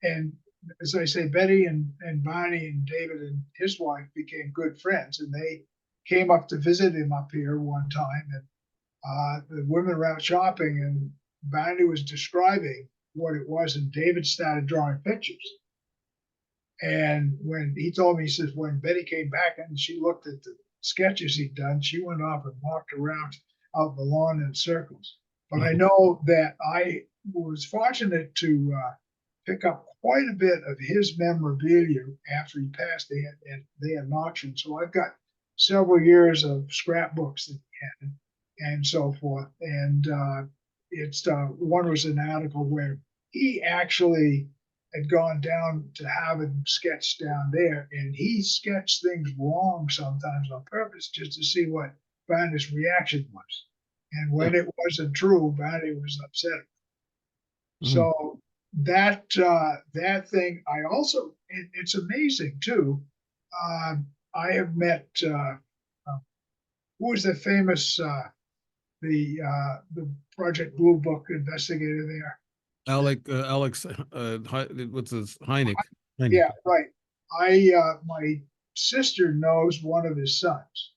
and as I say, Betty and Bonnie and David and his wife became good friends, and they came up to visit him up here one time, and the women were out shopping, and Bonnie was describing what it was, and David started drawing pictures. And when he told me, he says, when Betty came back and she looked at the sketches he'd done, she went off and walked around out the lawn in circles. But I Mhm. know that I was fortunate to pick up quite a bit of his memorabilia after he passed. They had an auction, so I've got several years of scrapbooks that he had and so forth. And it's one was an article where he actually had gone down to have it sketched down there, and he sketched things wrong sometimes on purpose just to see what Banner's reaction was. And Yeah. when it wasn't true, Banner was upset. Mhm. So that thing, I also, it's amazing too. I have met who was the famous the Project Blue Book investigator there. Alex, what's his Hynek? Hynek. Yeah, right. I my sister knows one of his sons,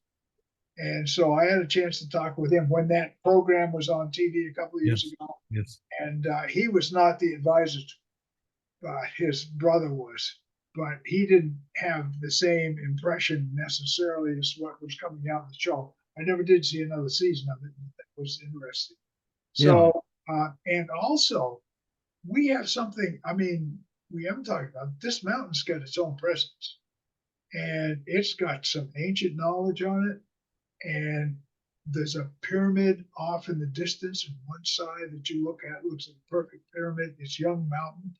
and so I had a chance to talk with him when that program was on TV a couple of years Yes. ago, Yes. and he was not the advisor. His brother was, but he didn't have the same impression necessarily as what was coming out in the show. I never did see another season of it. That was interesting. Yeah. So, and also, we have something, I mean, we haven't talked about. This mountain's got its own presence, and it's got some ancient knowledge on it. And there's a pyramid off in the distance on one side that you look at, looks like a perfect pyramid. It's Young Mountain.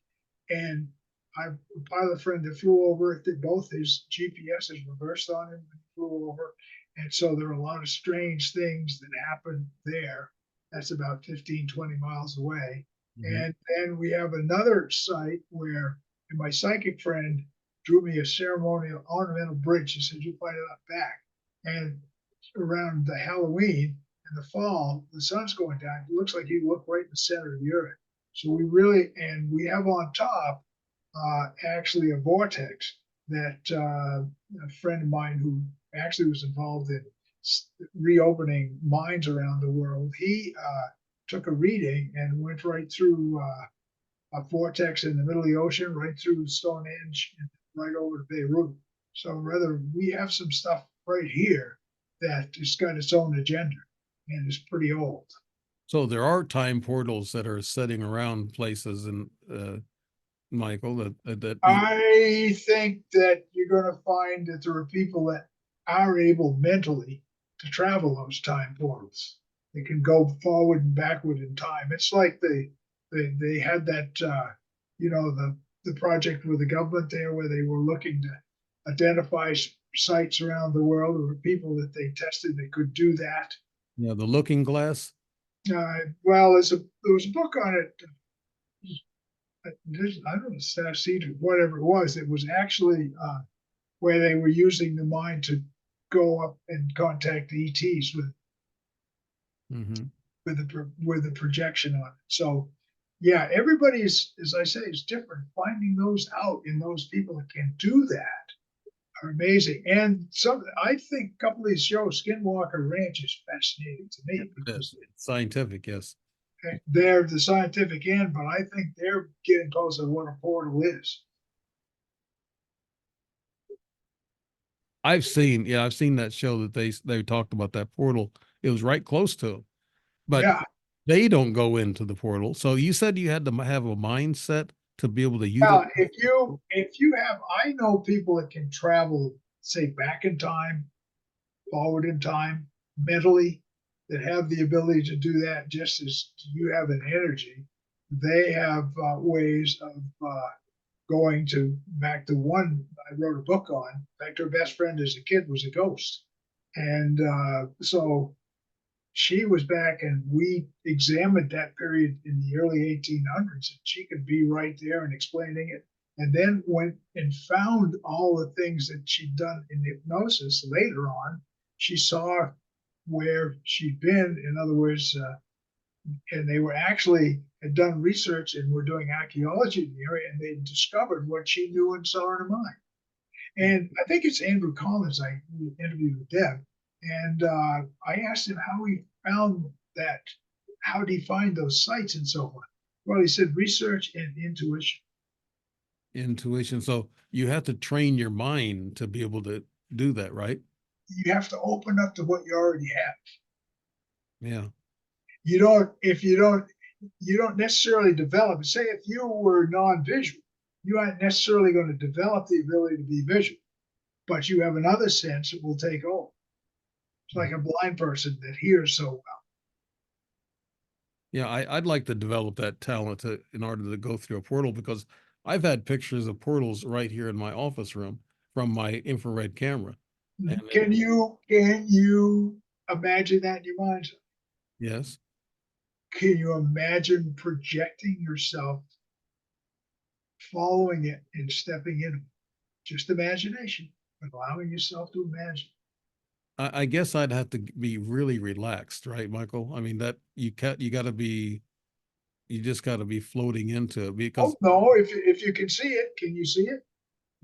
And I, a pilot friend that flew over it, both his GPS is reversed on him when he flew over. And so there are a lot of strange things that happen there. That's about 15, 20 miles away. Mhm. And then we have another site where my psychic friend drew me a ceremonial ornamental bridge. He said, you'll find it up back. And around the Halloween in the fall, the sun's going down. It looks like you look right in the center of the earth. So we really, and we have on top actually a vortex that a friend of mine who actually was involved in reopening mines around the world, he took a reading and went right through a vortex in the middle of the ocean, right through Stonehenge, and right over to Beirut. So rather, we have some stuff right here that has got its own agenda and is pretty old. So there are time portals that are setting around places, and Michael, that you, I think that you're going to find that there are people that are able mentally to travel those time portals. They can go forward and backward in time. It's like they had that the project with the government there where they were looking to identify sites around the world. There were people that they tested that could do that. the Looking Glass. Well, there was a book on it. I don't know, Seed or whatever it was. It was actually where they were using the mind to go up and contact the ETs Mm-hmm. with the projection on it. So, yeah, everybody's, as I say, is different. Finding those out in those people that can do that are amazing. And some, I think, a couple of these shows, Skinwalker Ranch is fascinating to me because It's scientific, yes. they're the scientific end, but I think they're getting close to what a portal is. I've seen that show that they talked about that portal. It was right close to them, but Yeah. they don't go into the portal. So you said you had to have a mindset to be able to use it. Well, if you have, I know people that can travel, say back in time, forward in time, mentally, that have the ability to do that just as you have an energy. They have ways of going to back to one I wrote a book on. In fact, her best friend as a kid was a ghost. And so she was back and we examined that period in the early 1800s and she could be right there and explaining it, and then went and found all the things that she'd done in hypnosis later on. She saw where she'd been, in other words, and they were actually had done research and were doing archaeology in the area, and they discovered what she knew and saw in her mind. And I think it's Andrew Collins I interviewed with Deb, and I asked him how he found that, how did he find those sites and so on. Well, he said research and intuition. Intuition. So you have to train your mind to be able to do that, right? You have to open up to what you already have. Yeah. You don't, if you don't necessarily develop. Say if you were non-visual, you aren't necessarily going to develop the ability to be visual, but you have another sense that will take over. It's like a blind person that hears so well. Yeah, I'd like to develop that talent in order to go through a portal, because I've had pictures of portals right here in my office room from my infrared camera. And Can you imagine that in your mind? yes, Can you imagine projecting yourself, following it, and stepping in? Just imagination, but allowing yourself to imagine. I guess I'd have to be really relaxed, right, Michael? I mean, that you got to be, you just got to be floating into it, Oh because no! If you can see it, can you see it?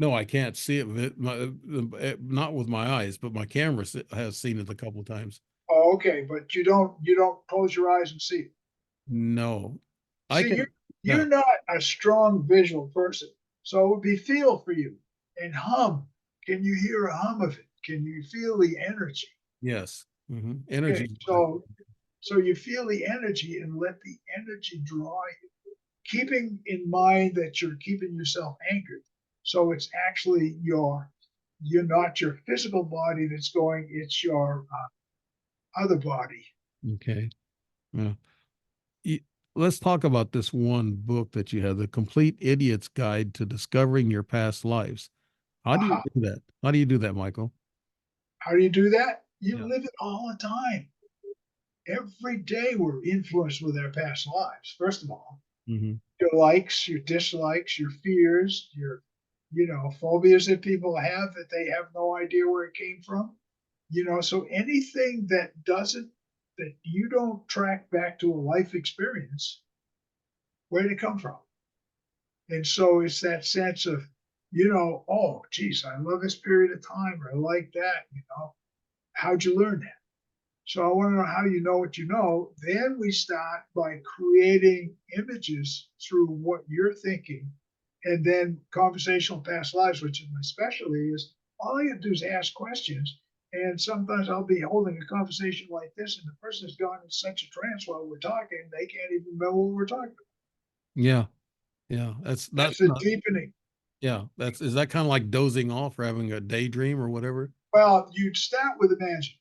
no, I can't see it. Not with my eyes, but my camera has seen it a couple times. Oh, okay, but you don't close your eyes and see it. No, I See, can. you're Yeah. not a strong visual person, so it would be feel for you and hum. Can you hear a hum of it? Can you feel the energy? Yes. Okay, Energy. so you feel the energy and let the energy draw you, keeping in mind that you're keeping yourself anchored. So it's actually you're not your physical body that's going, it's your other body. Okay. Yeah. Y- Let's talk about this one book that you have, The Complete Idiot's Guide to Discovering Your Past Lives. How do you Uh-huh. do that? How do you do that, Michael? How do you do that? You Yeah. live it all the time. Every day we're influenced with our past lives. First of all, Hmm. your likes, your dislikes, your fears, your phobias that people have that they have no idea where it came from. So anything that you don't track back to a life experience, where did it come from? And so it's that sense of, oh geez, I love this period of time, or I like that. How'd you learn that? So I want to know how you know what you know. Then we start by creating images through what you're thinking. And then conversational past lives, which is my specialty, is all I have to do is ask questions. And sometimes I'll be holding a conversation like this, and the person has gone in such a trance while we're talking, they can't even remember what we're talking about. Yeah. Yeah. That's That's the not, deepening. yeah. Is that kind of like dozing off or having a daydream or whatever? Well, you'd start with imagine.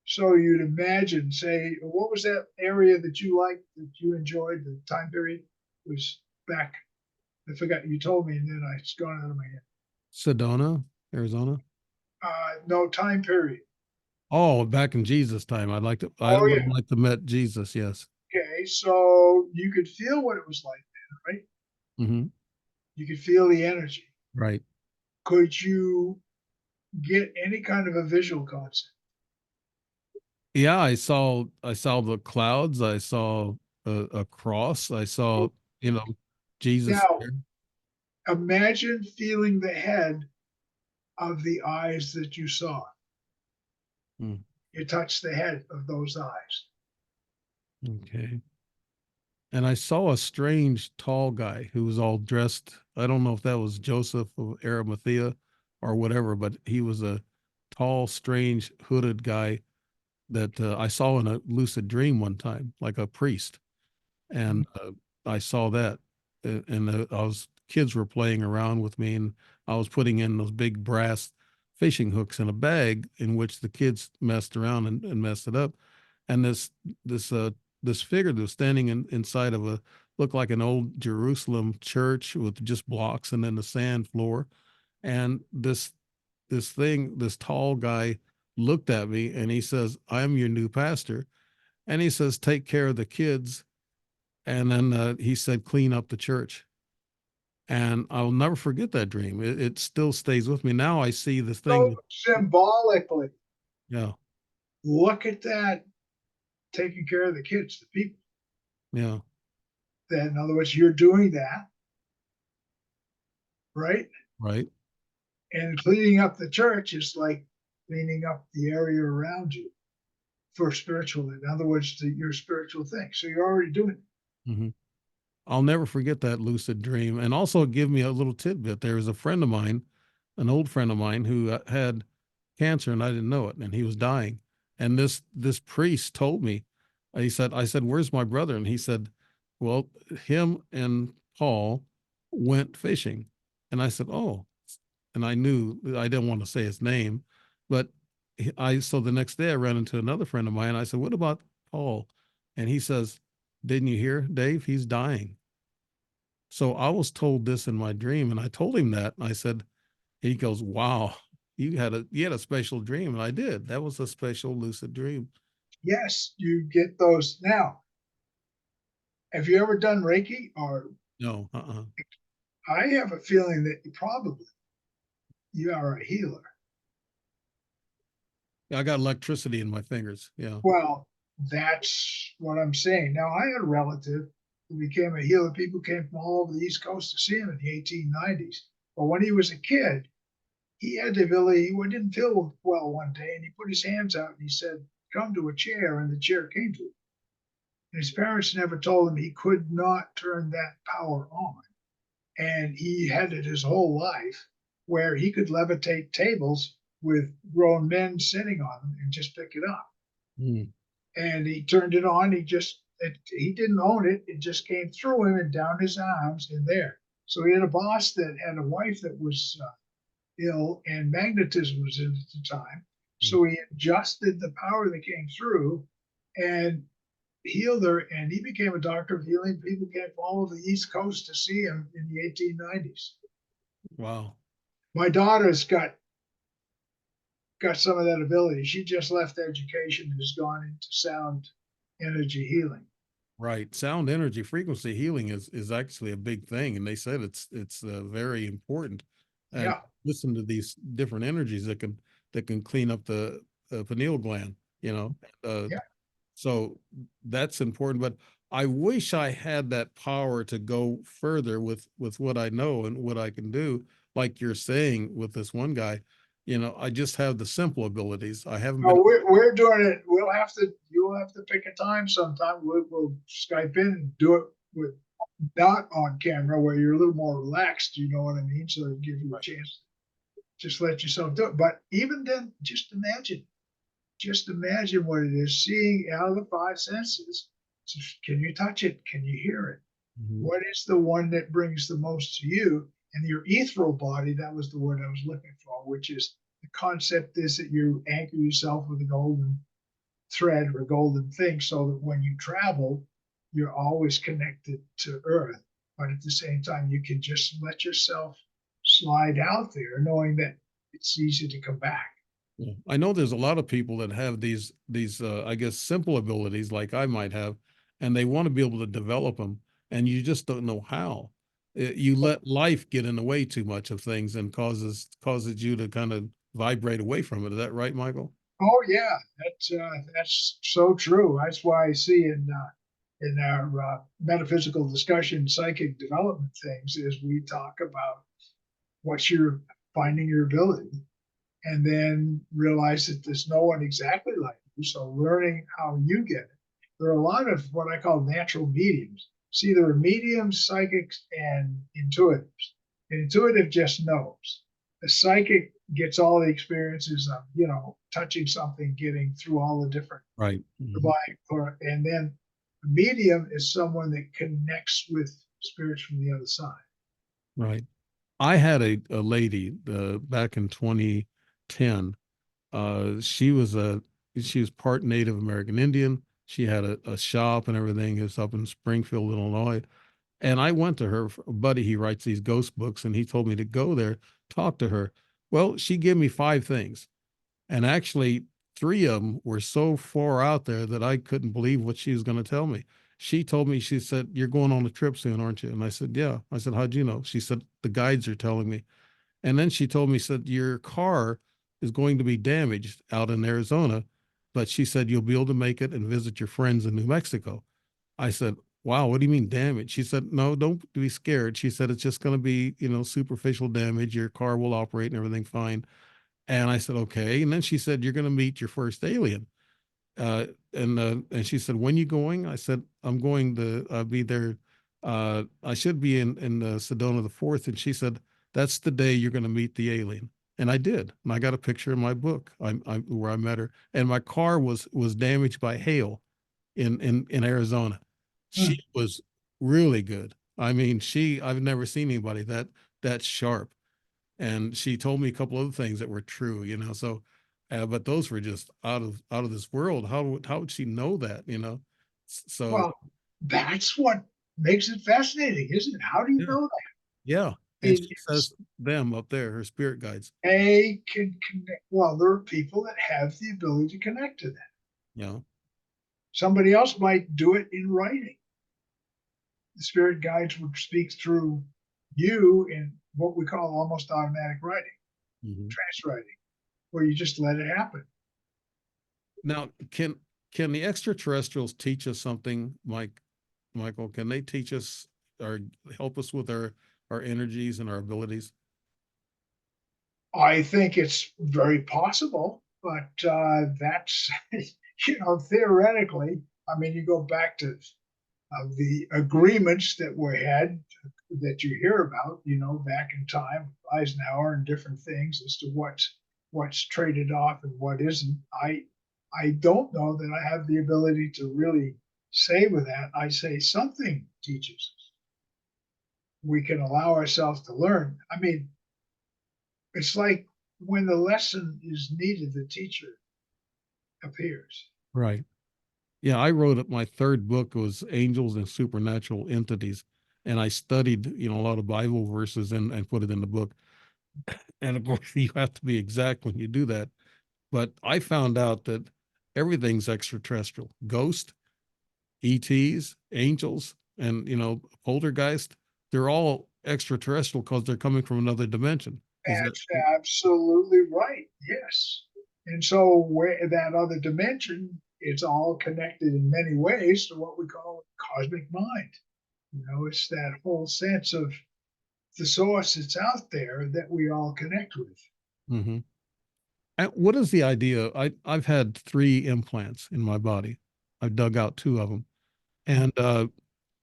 So you'd imagine, say, what was that area that you liked, that you enjoyed, the time period was back. I forgot you told me, and then it's gone out of my head. Sedona, Arizona. No time period. Oh, back in Jesus' time, I Oh would yeah. have liked to met Jesus. Yes. Okay, so you could feel what it was like then, right? Hmm. You could feel the energy. Right. Could you get any kind of a visual concept? Yeah, I saw the clouds. I saw a cross. I saw, you know, Jesus Now, there. imagine feeling the head of the eyes that you saw. Mm, You touch the head of those eyes. okay. And I saw a strange tall guy who was all dressed. I don't know if that was Joseph of Arimathea or whatever, but he was a tall, strange, hooded guy that I saw in a lucid dream one time, like a priest. And I saw that, and I was kids were playing around with me, and I was putting in those big brass fishing hooks in a bag in which the kids messed around and messed it up. And this this figure that was standing inside of a looked like an old Jerusalem church with just blocks and then the sand floor. And this tall guy looked at me and he says, "I'm your new pastor." And he says, "Take care of the kids." And then he said, "Clean up the church." And I'll never forget that dream. It still stays with me. Now I see the So thing. symbolically, Yeah. look at that taking care of the kids, the people. Yeah. That, in other words, you're doing that, right? Right. And cleaning up the church is like cleaning up the area around you for spiritual. In other words, your spiritual thing. So you're already doing it. Hmm. I'll never forget that lucid dream. And also give me a little tidbit. There was a friend of mine, an old friend of mine, who had cancer and I didn't know it, and he was dying. And this priest told me, I said, "Where's my brother?" And he said, "Well, him and Paul went fishing." And I said, "Oh." And I knew I didn't want to say his name, but I so the next day I ran into another friend of mine. I said, "What about Paul?" And he says, "Didn't you hear, Dave? He's dying." So I was told this in my dream, and I told him that. And I said, he goes, "Wow, you had a special dream." And I did. That was a special lucid dream. Yes, you get those. Now, have you ever done Reiki? Or No, I have a feeling that you are a healer. I got electricity in my fingers. Yeah. Well, that's what I'm saying. Now, I had a relative who became a healer. People came from all over the East Coast to see him in the 1890s. But when he was a kid, he had the ability, he didn't feel well one day, and he put his hands out and he said, "Come to a chair," and the chair came to him. And his parents never told him he could not turn that power on. And he had it his whole life where he could levitate tables with grown men sitting on them and just pick it up. Mm, And he turned it on. He didn't own it. It just came through him and down his arms and there. So he had a boss that had a wife that was ill and magnetism was in at the time. mm. So he adjusted the power that came through and healed her. And he became a doctor of healing. People came from all over the East Coast to see him in the 1890s. Wow. My daughter's got some of that ability. She just left education and has gone into sound energy healing. Right. Sound energy frequency healing is actually a big thing, and they said it's very important. And Yeah, listen to these different energies that can clean up the pineal gland. You know, uh, yeah. so that's important. But I wish I had that power to go further with what I know and what I can do. Like you're saying with this one guy, I just have the simple abilities. I haven't been. No, we're doing it. You'll have to pick a time sometime. We'll Skype in and do it with not on camera where you're a little more relaxed. You know what I mean? So it gives you a Right. chance to just let yourself do it. But even then, just imagine what it is seeing out of the five senses. So can you touch it? Can you hear it? Mhm. What is the one that brings the most to you? And your ethereal body, that was the word I was looking for, which is the concept is that you anchor yourself with a golden thread or a golden thing so that when you travel, you're always connected to Earth. But at the same time, you can just let yourself slide out there, knowing that it's easy to come back. Yeah. I know there's a lot of people that have these I guess simple abilities like I might have, and they want to be able to develop them, and you just don't know how. You let life get in the way too much of things and causes you to kind of vibrate away from it. Is that right, Michael? Oh yeah, that's so true. That's why I see in our metaphysical discussion, psychic development things, is we talk about what you're finding your ability, and then realize that there's no one exactly like you. So learning how you get it. There are a lot of what I call natural mediums. See, there are mediums, psychics, and intuitives. An intuitive just knows. The psychic gets all the experiences of, touching something, getting through all the different Right. Mhm. divine, and then a medium is someone that connects with spirits from the other side. Right. I had a lady back in 2010. She was she was part Native American Indian. She had a shop and everything. It's up in Springfield, Illinois. And I went to her, a buddy, he writes these ghost books, and he told me to go there, talk to her. Well, she gave me five things. And actually, three of them were so far out there that I couldn't believe what she was going to tell me. She told me, she said, "You're going on a trip soon, aren't you?" And I said, "Yeah." I said, "How'd you know?" She said, "The guides are telling me." And then she told me, said, "Your car is going to be damaged out in Arizona, but she said, you'll be able to make it and visit your friends in New Mexico." I said, "Wow, what do you mean damage?" She said, "No, don't be scared." She said, "It's just going to be, superficial damage. Your car will operate and everything fine." And I said, "Okay." And then she said, "You're going to meet your first alien." Uh, and she said, "When you going?" I said, "I'm going to be there. I should be in Sedona the 4th." And she said, "That's the day you're going to meet the alien." And I did. And I got a picture in my book where I met her. And my car was damaged by hail in Arizona. She Hmm. was really good. I mean, I've never seen anybody that sharp. And she told me a couple other things that were true. So, but those were just out of this world. How would she know that? So Well, that's what makes it fascinating, isn't it? How do you yeah, know that? yeah. And she It's says them up there, her spirit guides. they can connect. Well, there are people that have the ability to connect to that. You know, Somebody else might do it in writing. The spirit guides would speak through you in what we call almost automatic writing, Mhm. trance writing, where you just let it happen. Now can the extraterrestrials teach us something, Michael? Can they teach us or help us with our energies and our abilities? I think it's very possible, but that's, theoretically, I mean, you go back to the agreements that were had that you hear about, back in time, Eisenhower and different things as to what's traded off and what isn't. I don't know that I have the ability to really say with that. I say something teaches us. We can allow ourselves to learn. I mean, it's like when the lesson is needed, the teacher appears. Right. Yeah, I wrote it. My third book was Angels and Supernatural Entities, and I studied, a lot of Bible verses and put it in the book. And of course, you have to be exact when you do that. But I found out that everything's extraterrestrial. Ghost, ETs, angels, and poltergeist, they're all extraterrestrial because they're coming from another dimension. Is that That's absolutely right. Yes. And so where that other dimension, it's all connected in many ways to what we call cosmic mind. It's that whole sense of the source that's out there that we all connect with. hmm And what is the idea? I've had three implants in my body. I've dug out two of them. And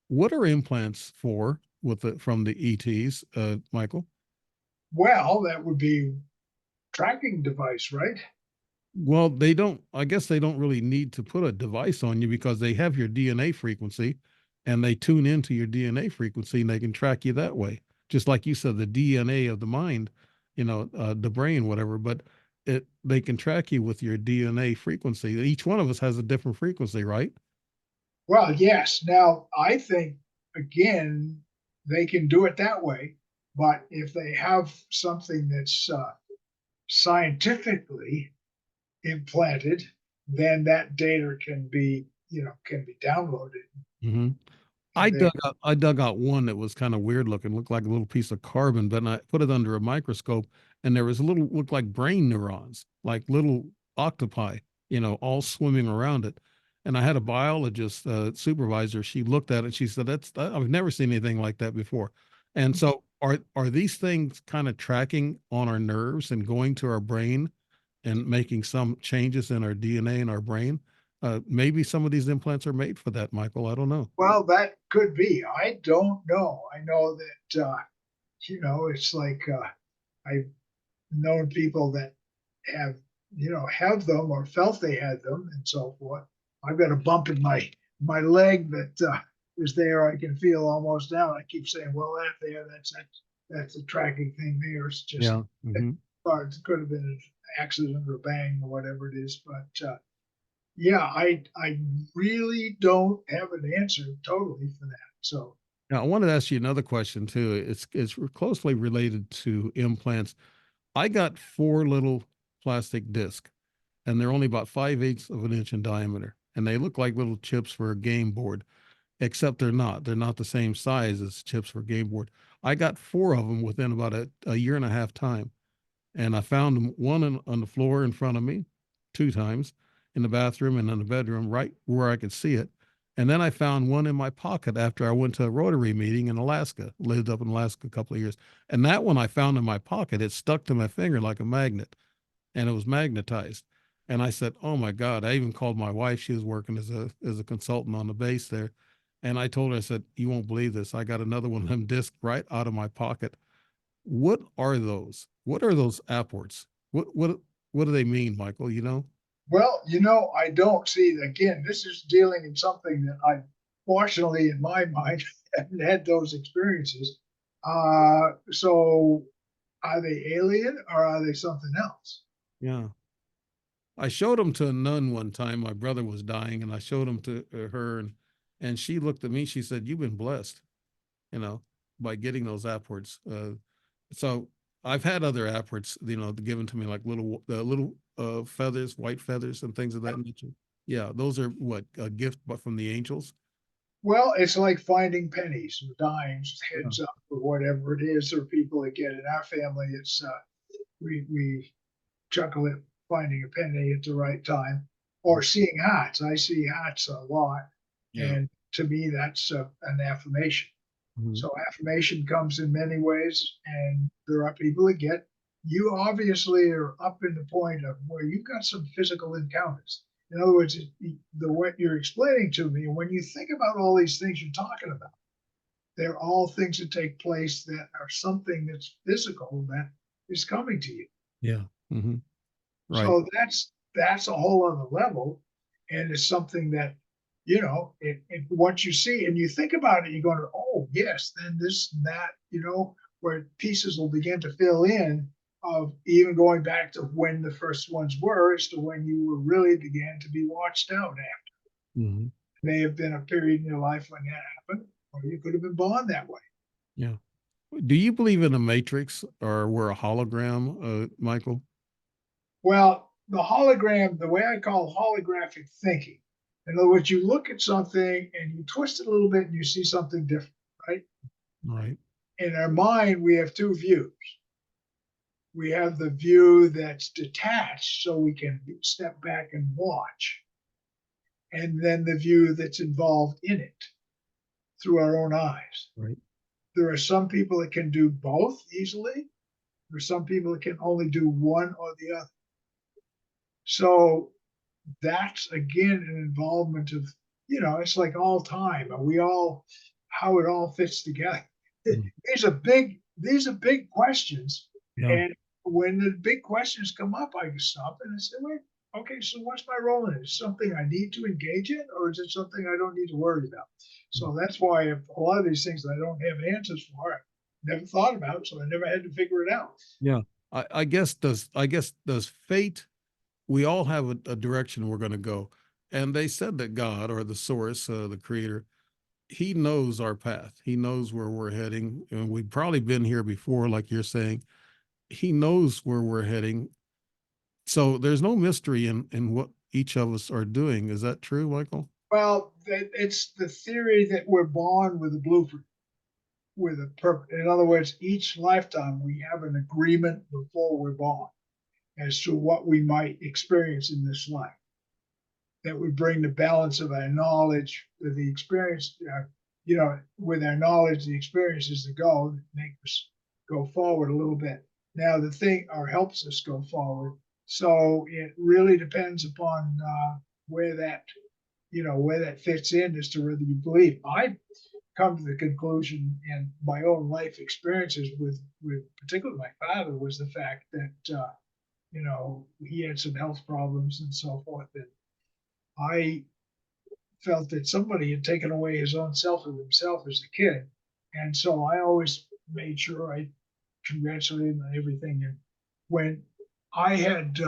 what are implants for from the ETs, Michael? Well, that would be tracking device, right? Well, I guess they don't really need to put a device on you because they have your DNA frequency and they tune into your DNA frequency and they can track you that way. Just like you said, the DNA of the mind, the brain, whatever, but they can track you with your DNA frequency. Each one of us has a different frequency, right? Well, yes. Now, I think, again, they can do it that way. But if they have something that's scientifically implanted, then that data can be, can be downloaded. Hmm. And then, I dug out one that was kind of weird looking, looked like a little piece of carbon, but I put it under a microscope, and there was a little, looked like brain neurons, like little octopi, all swimming around it. And I had a biologist supervisor. She looked at it. She said, I've never seen anything like that before." And so, are these things kind of tracking on our nerves and going to our brain and making some changes in our DNA in our brain? Maybe some of these implants are made for that, Michael. I don't know. well, that could be. I don't know. I know that, it's like I've known people that have, have them or felt they had them and so forth. I've got a bump in my leg that is there. I can feel almost now. I keep saying, well, that there, that's a tracking thing there. It's just, Yeah. Hmm. it could have been an accident or bang or whatever it is. But yeah, I really don't have an answer totally for that. So Now, I wanted to ask you another question too. It's closely related to implants. I got four little plastic discs, and they're only about 5/8 of an inch in diameter, and they look like little chips for a game board, except they're not. They're not the same size as chips for a game board. I got four of them within about a year and a half time. And I found them one on the floor in front of me, two times in the bathroom and in the bedroom, right where I could see it. And then I found one in my pocket after I went to a Rotary meeting in Alaska, lived up in Alaska a couple of years. And that one I found in my pocket. It stuck to my finger like a magnet, and it was magnetized. And I said, "Oh my God." I even called my wife. She was working as a consultant on the base there. And I told her, I said, "You won't believe this. I got another one of them discs right out of my pocket." What are those? What are those apports? What do they mean, Michael? You know? well, I don't see. Again, this is dealing in something that I, fortunately, in my mind, haven't had those experiences. So are they alien or are they something else? Yeah. I showed them to a nun one time. My brother was dying, and I showed them to her, and she looked at me. She said, "You've been blessed, you know, by getting those apports." So I've had other apports, given to me like little feathers, white feathers, and things of that nature. Yeah, those are what a gift, but from the angels. Well, it's like finding pennies or dimes, Yeah. heads up, or whatever it is, or people that get in our family. It's we chuckle at finding a penny at the right time or seeing hearts. I see hearts a lot, Yeah. and to me, that's an affirmation. Mhm. So affirmation comes in many ways, and there are people that get. You obviously are up in the point of where you've got some physical encounters. In other words, what you're explaining to me, when you think about all these things you're talking about, they're all things that take place that are something that's physical that is coming to you. Yeah. Hmm. Right. So that's a whole other level, and it's something that once you see and you think about it, you're going, oh yes, then this and that, where pieces will begin to fill in of even going back to when the first ones were as to when you were really began to be watched out after. Hmm. May have been a period in your life when that happened, or you could have been born that way. Yeah. Do you believe in a matrix, or we're a hologram, Michael? Well, the hologram, the way I call holographic thinking, in other words, you look at something and you twist it a little bit and you see something different, right? Right. In our mind, we have two views. We have the view that's detached so we can step back and watch, and then the view that's involved in it through our own eyes. Right. There are some people that can do both easily. There are some people that can only do one or the other. So that's again an involvement of, it's like all time. Are we all how it all fits together? Mm. These are big questions. Yeah. And when the big questions come up, I can stop and I say, wait, okay, so what's my role in it? Is it something I need to engage in, or is it something I don't need to worry about? So that's why a lot of these things that I don't have answers for, I never thought about, so I never had to figure it out. Yeah. I guess does fate, we all have a direction we're going to go. And they said that God, or the source, the creator, he knows our path. He knows where we're heading. And we've probably been here before, like you're saying. He knows where we're heading So there's no mystery in what each of us are doing. Is that true, Michael? Well, it's the theory that we're born with a blueprint, with a purpose. In other words, each lifetime we have an agreement before we're born as to what we might experience in this life. That would bring the balance of our knowledge with the experience, with our knowledge, the experiences to go, make us go forward a little bit. Now, the thing or helps us go forward. So it really depends upon where that, where that fits in as to whether you believe. I come to the conclusion in my own life experiences with particularly my father was the fact that, he had some health problems and so forth. And I felt that somebody had taken away his own self of himself as a kid. And so I always made sure I congratulated him on everything. And when I had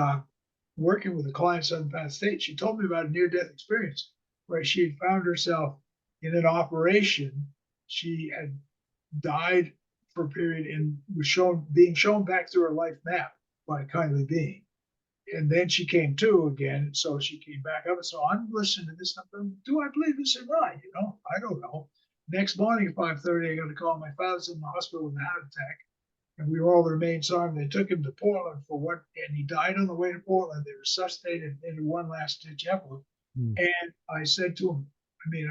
working with a client in Southern Path State, she told me about a near death experience where she had found herself in an operation. She had died for a period and was being shown back through her life map by a kindly being. And then she came to again, so she came back up. So I'm listening to this. Do I believe this or not? I don't know. Next morning at 5:30, I got a call. My father's in the hospital with a heart attack, and we were all the remains saw him. They took him to Portland for what, and he died on the way to Portland. They resuscitated into one last ditch effort. Hmm. And I said to him,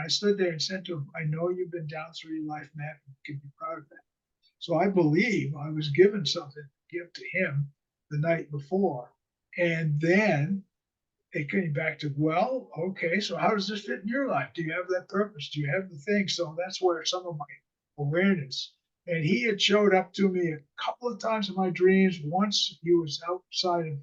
I stood there and said to him, I know you've been down through your life, Matt. You can be proud of that. So I believe I was given something to give to him the night before. And then it came back to, well, okay, so how does this fit in your life? Do you have that purpose? Do you have the thing? So that's where some of my awareness. And he had showed up to me a couple of times in my dreams. Once he was outside of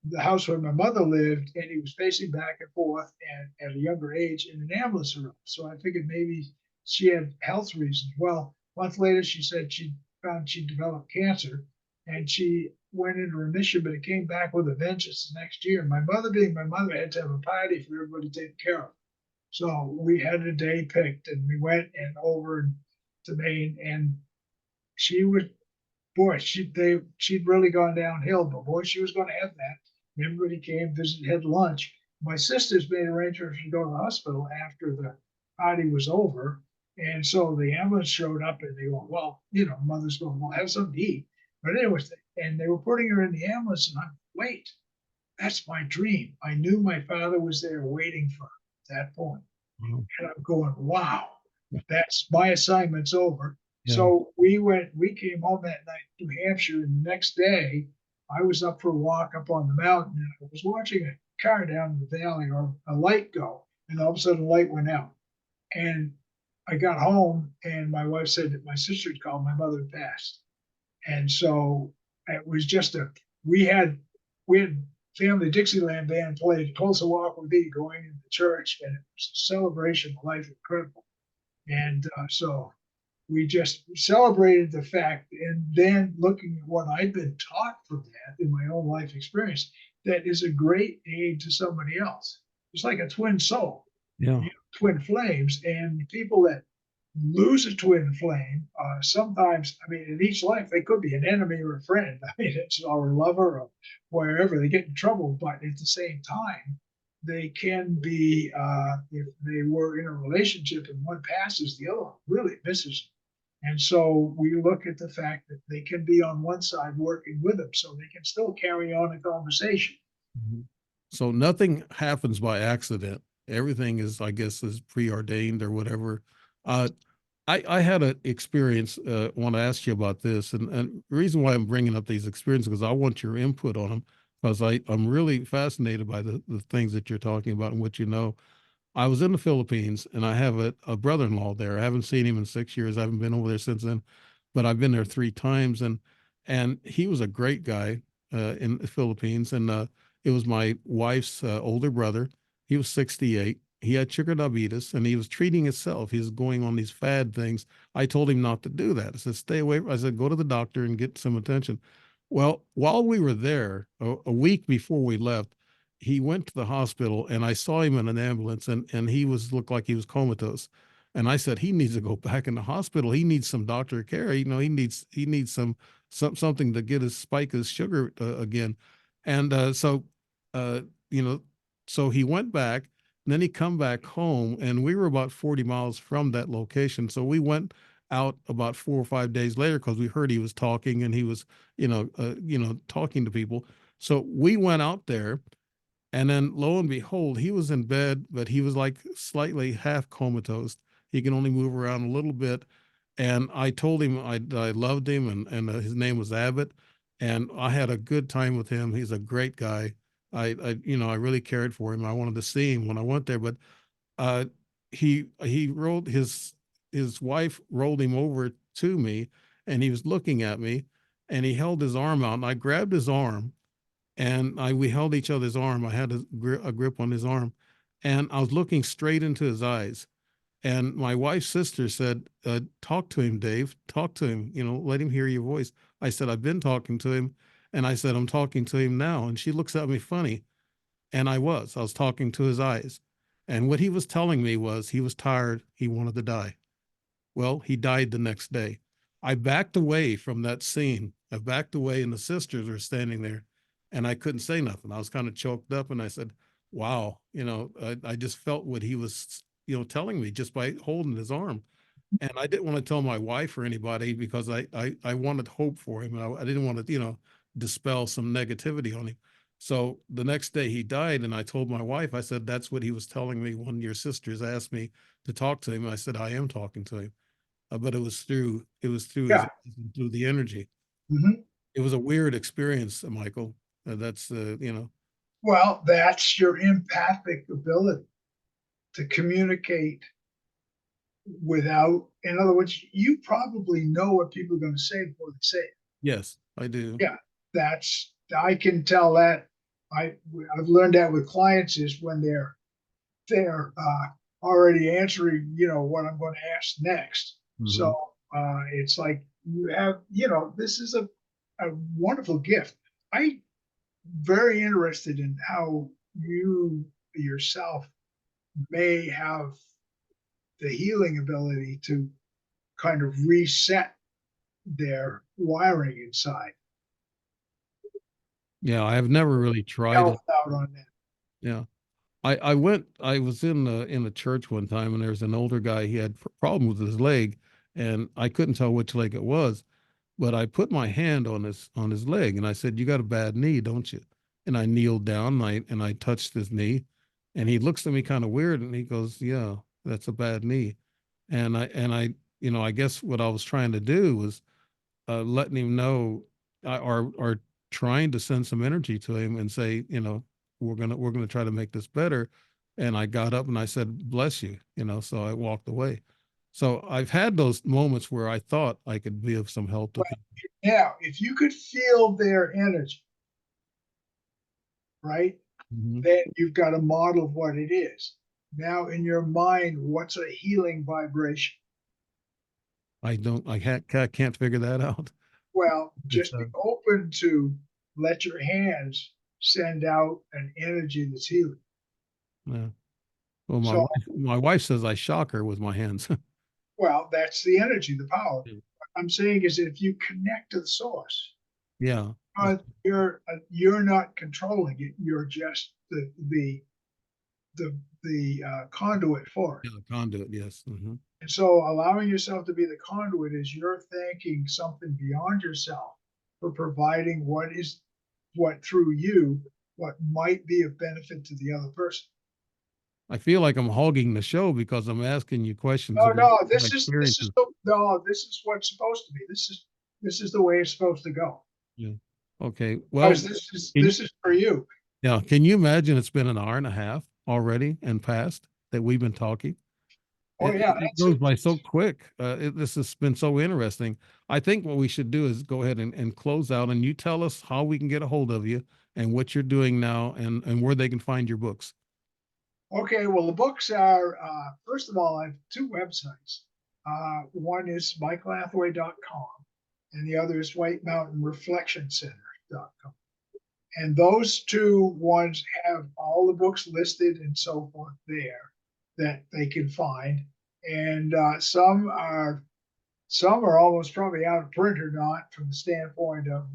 the house where my mother lived, and he was pacing back and forth, and at a younger age, in an ambulance arrived. So I figured maybe she had health reasons. Well, a month later, she said she found she developed cancer, and she went into remission, but it came back with a vengeance the next year. My mother, being my mother, had to have a party for everybody taken care of. So we had a day picked, and we went and over to Maine, and she would, boy, she'd really gone downhill, but boy, she was going to have that. Everybody came, visited, had lunch. My sisters made arrangements to go to the hospital after the party was over. And so the ambulance showed up and they go, well, mother's going, well, have something to eat. But anyways, and they were putting her in the ambulance, and I'm, wait, that's my dream. I knew my father was there waiting for her at that point. Wow. And I'm going, wow, that's my assignment's over. Yeah. So we came home that night to New Hampshire, and the next day I was up for a walk up on the mountain, and I was watching a car down in the valley or a light go, and all of a sudden the light went out. And I got home, and my wife said that my sister had called, my mother had passed. And so it was just we had family Dixieland band played Closer Walk with Me going into the church, and it was a celebration of life, incredible. And so we just celebrated the fact, and then looking at what I'd been taught from that in my own life experience, that is a great aid to somebody else. It's like a twin soul, Yeah. twin flames, and people that lose a twin flame, sometimes, in each life, they could be an enemy or a friend. It's or a lover or wherever they get in trouble, but at the same time, they can be, if they were in a relationship and one passes, the other one really misses. And so we look at the fact that they can be on one side working with them, so they can still carry on a conversation. Mhm. So nothing happens by accident. Everything is, I guess, is preordained or whatever. Uh, I had an experience. Want to ask you about this, and the reason why I'm bringing up these experiences because I want your input on them because I'm really fascinated by the things that you're talking about and what you know. I was in the Philippines and I have a brother-in-law there. I haven't seen him in 6 years. I haven't been over there since then, but I've been there 3 times and he was a great guy in the Philippines. And it was my wife's older brother. He was 68. He had sugar diabetes and he was treating himself. He was going on these fad things. I told him not to do that. I said, stay away. I said, go to the doctor and get some attention. Well, while we were there, a week before we left, he went to the hospital and I saw him in an ambulance and he looked like he was comatose. And I said, he needs to go back in the hospital. He needs some doctor care. He needs something to get his spike his sugar again. And so, uh, you know, so he went back, and then he come back home, and we were about 40 miles from that location. So we went out about 4 or 5 days later because we heard he was talking and he was, talking to people. So we went out there, and then lo and behold, he was in bed, but he was like slightly half comatose. He can only move around a little bit. And I told him I loved him, and his name was Abbott, and I had a good time with him. He's a great guy. I really cared for him. I wanted to see him when I went there, but uh, he rolled his wife rolled him over to me, and he was looking at me, and he held his arm out, and I grabbed his arm, and I we held each other's arm. I had a grip on his arm, and I was looking straight into his eyes. And my wife's sister said, "Talk to him, Dave. Talk to him. Let him hear your voice." I said, "I've been talking to him," and I said, "I'm talking to him now." And she looks at me funny, and I was talking to his eyes, and what he was telling me was he was tired. He wanted to die. Well, he died the next day. I backed away from that scene. I backed away, and the sisters were standing there, and I couldn't say nothing. I was kind of choked up, and I said, "Wow, I just felt what he was, telling me just by holding his arm." And I didn't want to tell my wife or anybody because I wanted hope for him, and I didn't want to, dispel some negativity on him. So the next day he died, and I told my wife, I said, "That's what he was telling me when your sisters asked me to talk to him." I said, "I am talking to him." But it was through his Yeah. eyes and through the energy. Mhm. It was a weird experience, Michael. That's Well, that's your empathic ability to communicate without, in other words, you probably know what people are going to say before they say it. yes, I do. Yeah, I can tell that. I've learned that with clients is when they're already answering, what I'm going to ask next. So Hmm. it's like you have, this is a wonderful gift. I very interested in how you yourself may have the healing ability to kind of reset their wiring inside. Yeah, I have never really tried Health it. out on that. Yeah. I was in a church one time, and there was an older guy. He had problems with his leg, and I couldn't tell which leg it was. But I put my hand on his leg, and I said, "You got a bad knee, don't you?" And I kneeled down, and I touched his knee, and he looks at me kind of weird, and he goes, "Yeah, that's a bad knee." And I guess what I was trying to do was letting him know, or trying to send some energy to him and say, we're gonna try to make this better. And I got up and I said, "Bless you," so I walked away. So I've had those moments where I thought I could be of some help to But people. now, if you could feel their energy, right, Mhm. then you've got a model of what it is. Now, in your mind, what's a healing vibration? I can't figure that out. Well, It's just be open to let your hands send out an energy that's healing. yeah. Well, my So, wife my wife says I shock her with my hands. well, that's the energy, the power. What I'm saying is, if you connect to the source, Yeah. That's, you're not controlling it. You're just the conduit for it. yeah, conduit. Yes. Hmm. And so, allowing yourself to be the conduit is you're thanking something beyond yourself for providing what through you what might be of benefit to the other person. I feel like I'm hogging the show because I'm asking you questions No, about no, my this is experiences. no, this is what's supposed to be. This is the way it's supposed to go. Yeah. Okay. Well, Because this is can you, this is for you. yeah, can you imagine it's been an hour and a half already and past that we've been talking? Oh It, yeah, it that's it. goes by so quick. This has been so interesting. I think what we should do is go ahead and close out, and you tell us how we can get a hold of you and what you're doing now, and where they can find your books. Okay, well, the books are, first of all, I have two websites. One is michaelhathaway.com, and the other is White Mountain Reflection Center.com. And those two ones have all the books listed and so forth there that they can find. And some are almost probably out of print or not from the standpoint of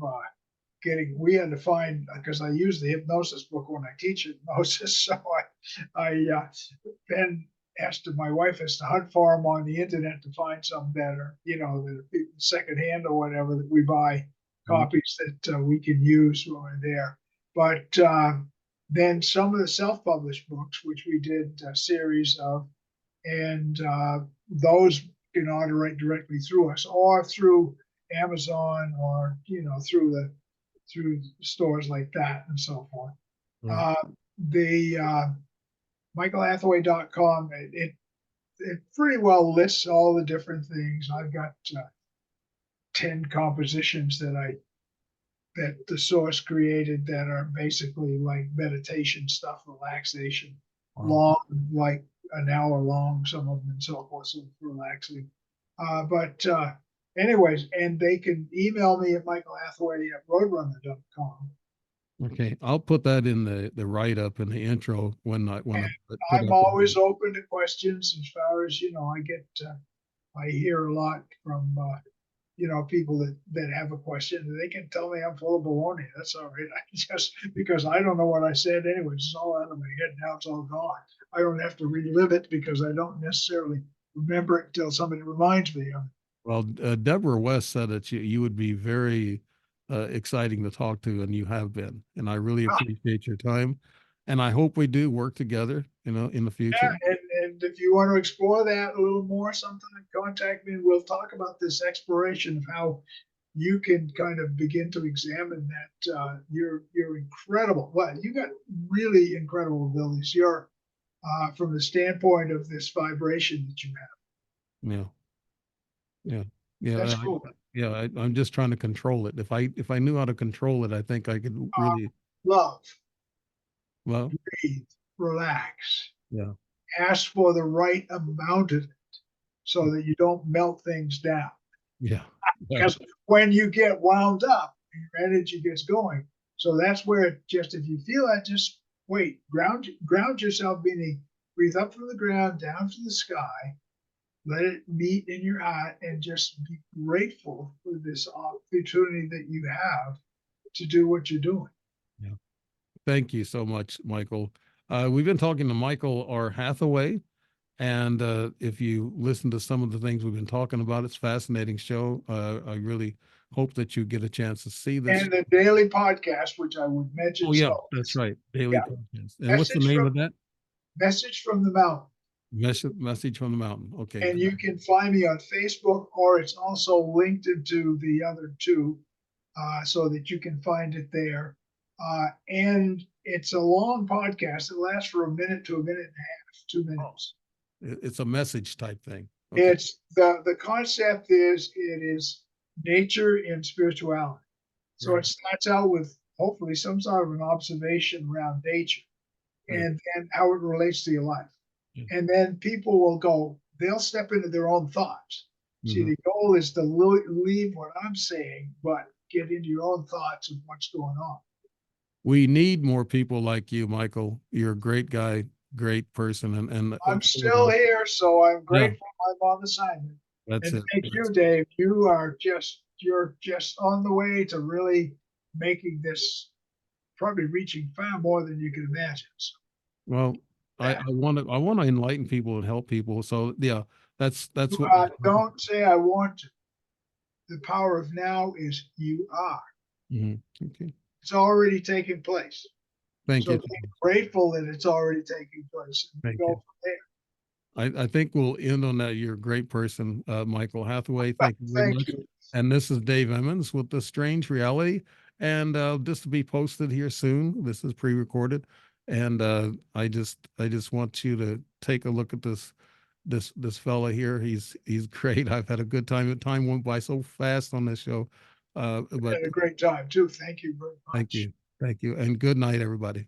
we had to find, because I use the hypnosis book when I teach hypnosis. So I then asked my wife has to hunt for them on the internet to find some that are, that are secondhand or whatever, that we buy copies that we can use when we're there. But then some of the self-published books, which we did a series of, and those can order right directly through us or through Amazon, or through stores like that and so forth. Right. The michaelhathaway.com, it pretty well lists all the different things. I've got 10 compositions that the source created that are basically like meditation stuff, relaxation, long, like an hour long, some of them, and so forth, so relaxing. But anyways, and they can email me at michaelhathaway@roadrunner.com. Okay, I'll put that in the write up in the intro when I put I'm up. always open to questions as far as, I hear a lot from, people that have a question. They can tell me I'm full of baloney. That's all right. I just, because I don't know what I said anyways, it's all out of my head. Now it's all gone. I don't have to relive it because I don't necessarily remember it until somebody reminds me of it. Well, Deborah West said that you would be very exciting to talk to, and you have been. And I really appreciate your time. And I hope we do work together, in the future. Yeah, and if you want to explore that a little more sometime, contact me and we'll talk about this exploration of how you can kind of begin to examine that. You're incredible. Well, you got really incredible abilities. You're from the standpoint of this vibration that you have. Yeah. Yeah. Yeah. That's cool. I'm just trying to control it. If I knew how to control it, I think I could really, Love, well, breathe, relax. yeah. Ask for the right amount of it so that you don't melt things down. Yeah. Because when you get wound up, your energy gets going. So that's where if you feel that, just wait, ground yourself, meaning breathe up from the ground, down to the sky, let it meet in your heart, and just be grateful for this opportunity that you have to do what you're doing. Yeah. Thank you so much, Michael. We've been talking to Michael R. Hathaway. And if you listen to some of the things we've been talking about, it's a fascinating show. I really hope that you get a chance to see this. And the daily podcast, which I would mention. Oh, yeah, that's right. Daily podcast. And what's the name of that? Message from the Mountain. Message from the Mountain. Okay. And you can find me on Facebook, or it's also linked into the other two, so that you can find it there. And it's a long podcast. It lasts for a minute to a minute and a half, 2 minutes. It's a message type thing. Okay. It's the concept is, it is nature and spirituality. So right. It starts out with hopefully some sort of an observation around nature, right, and how it relates to your life. Yeah. And then people will they'll step into their own thoughts. Mm-hmm. See, the goal is to leave what I'm saying, but get into your own thoughts of what's going on. We need more people like you, Michael. You're a great guy, great person. And I'm still here, so I'm grateful I'm on assignment. That's it. Thank you, Dave. You're just on the way to really making this, probably reaching far more than you can imagine. So, well, I want to enlighten people and help people. So yeah, that's what. Don't say I want to. The power of now is you are. Mm-hmm. Okay. It's already taking place. Thank you. Be grateful that it's already taking place. Thank you. From there. I think we'll end on that. You're a great person, Michael Hathaway. Thank you very much. You. And this is Dave Emmons with the Strange Reality, and this will be posted here soon. This is pre-recorded, and I just want you to take a look at this fella here. He's great. I've had a good time. The time went by so fast on this show. But had a great time too. Thank you very much. Thank you. And good night, everybody.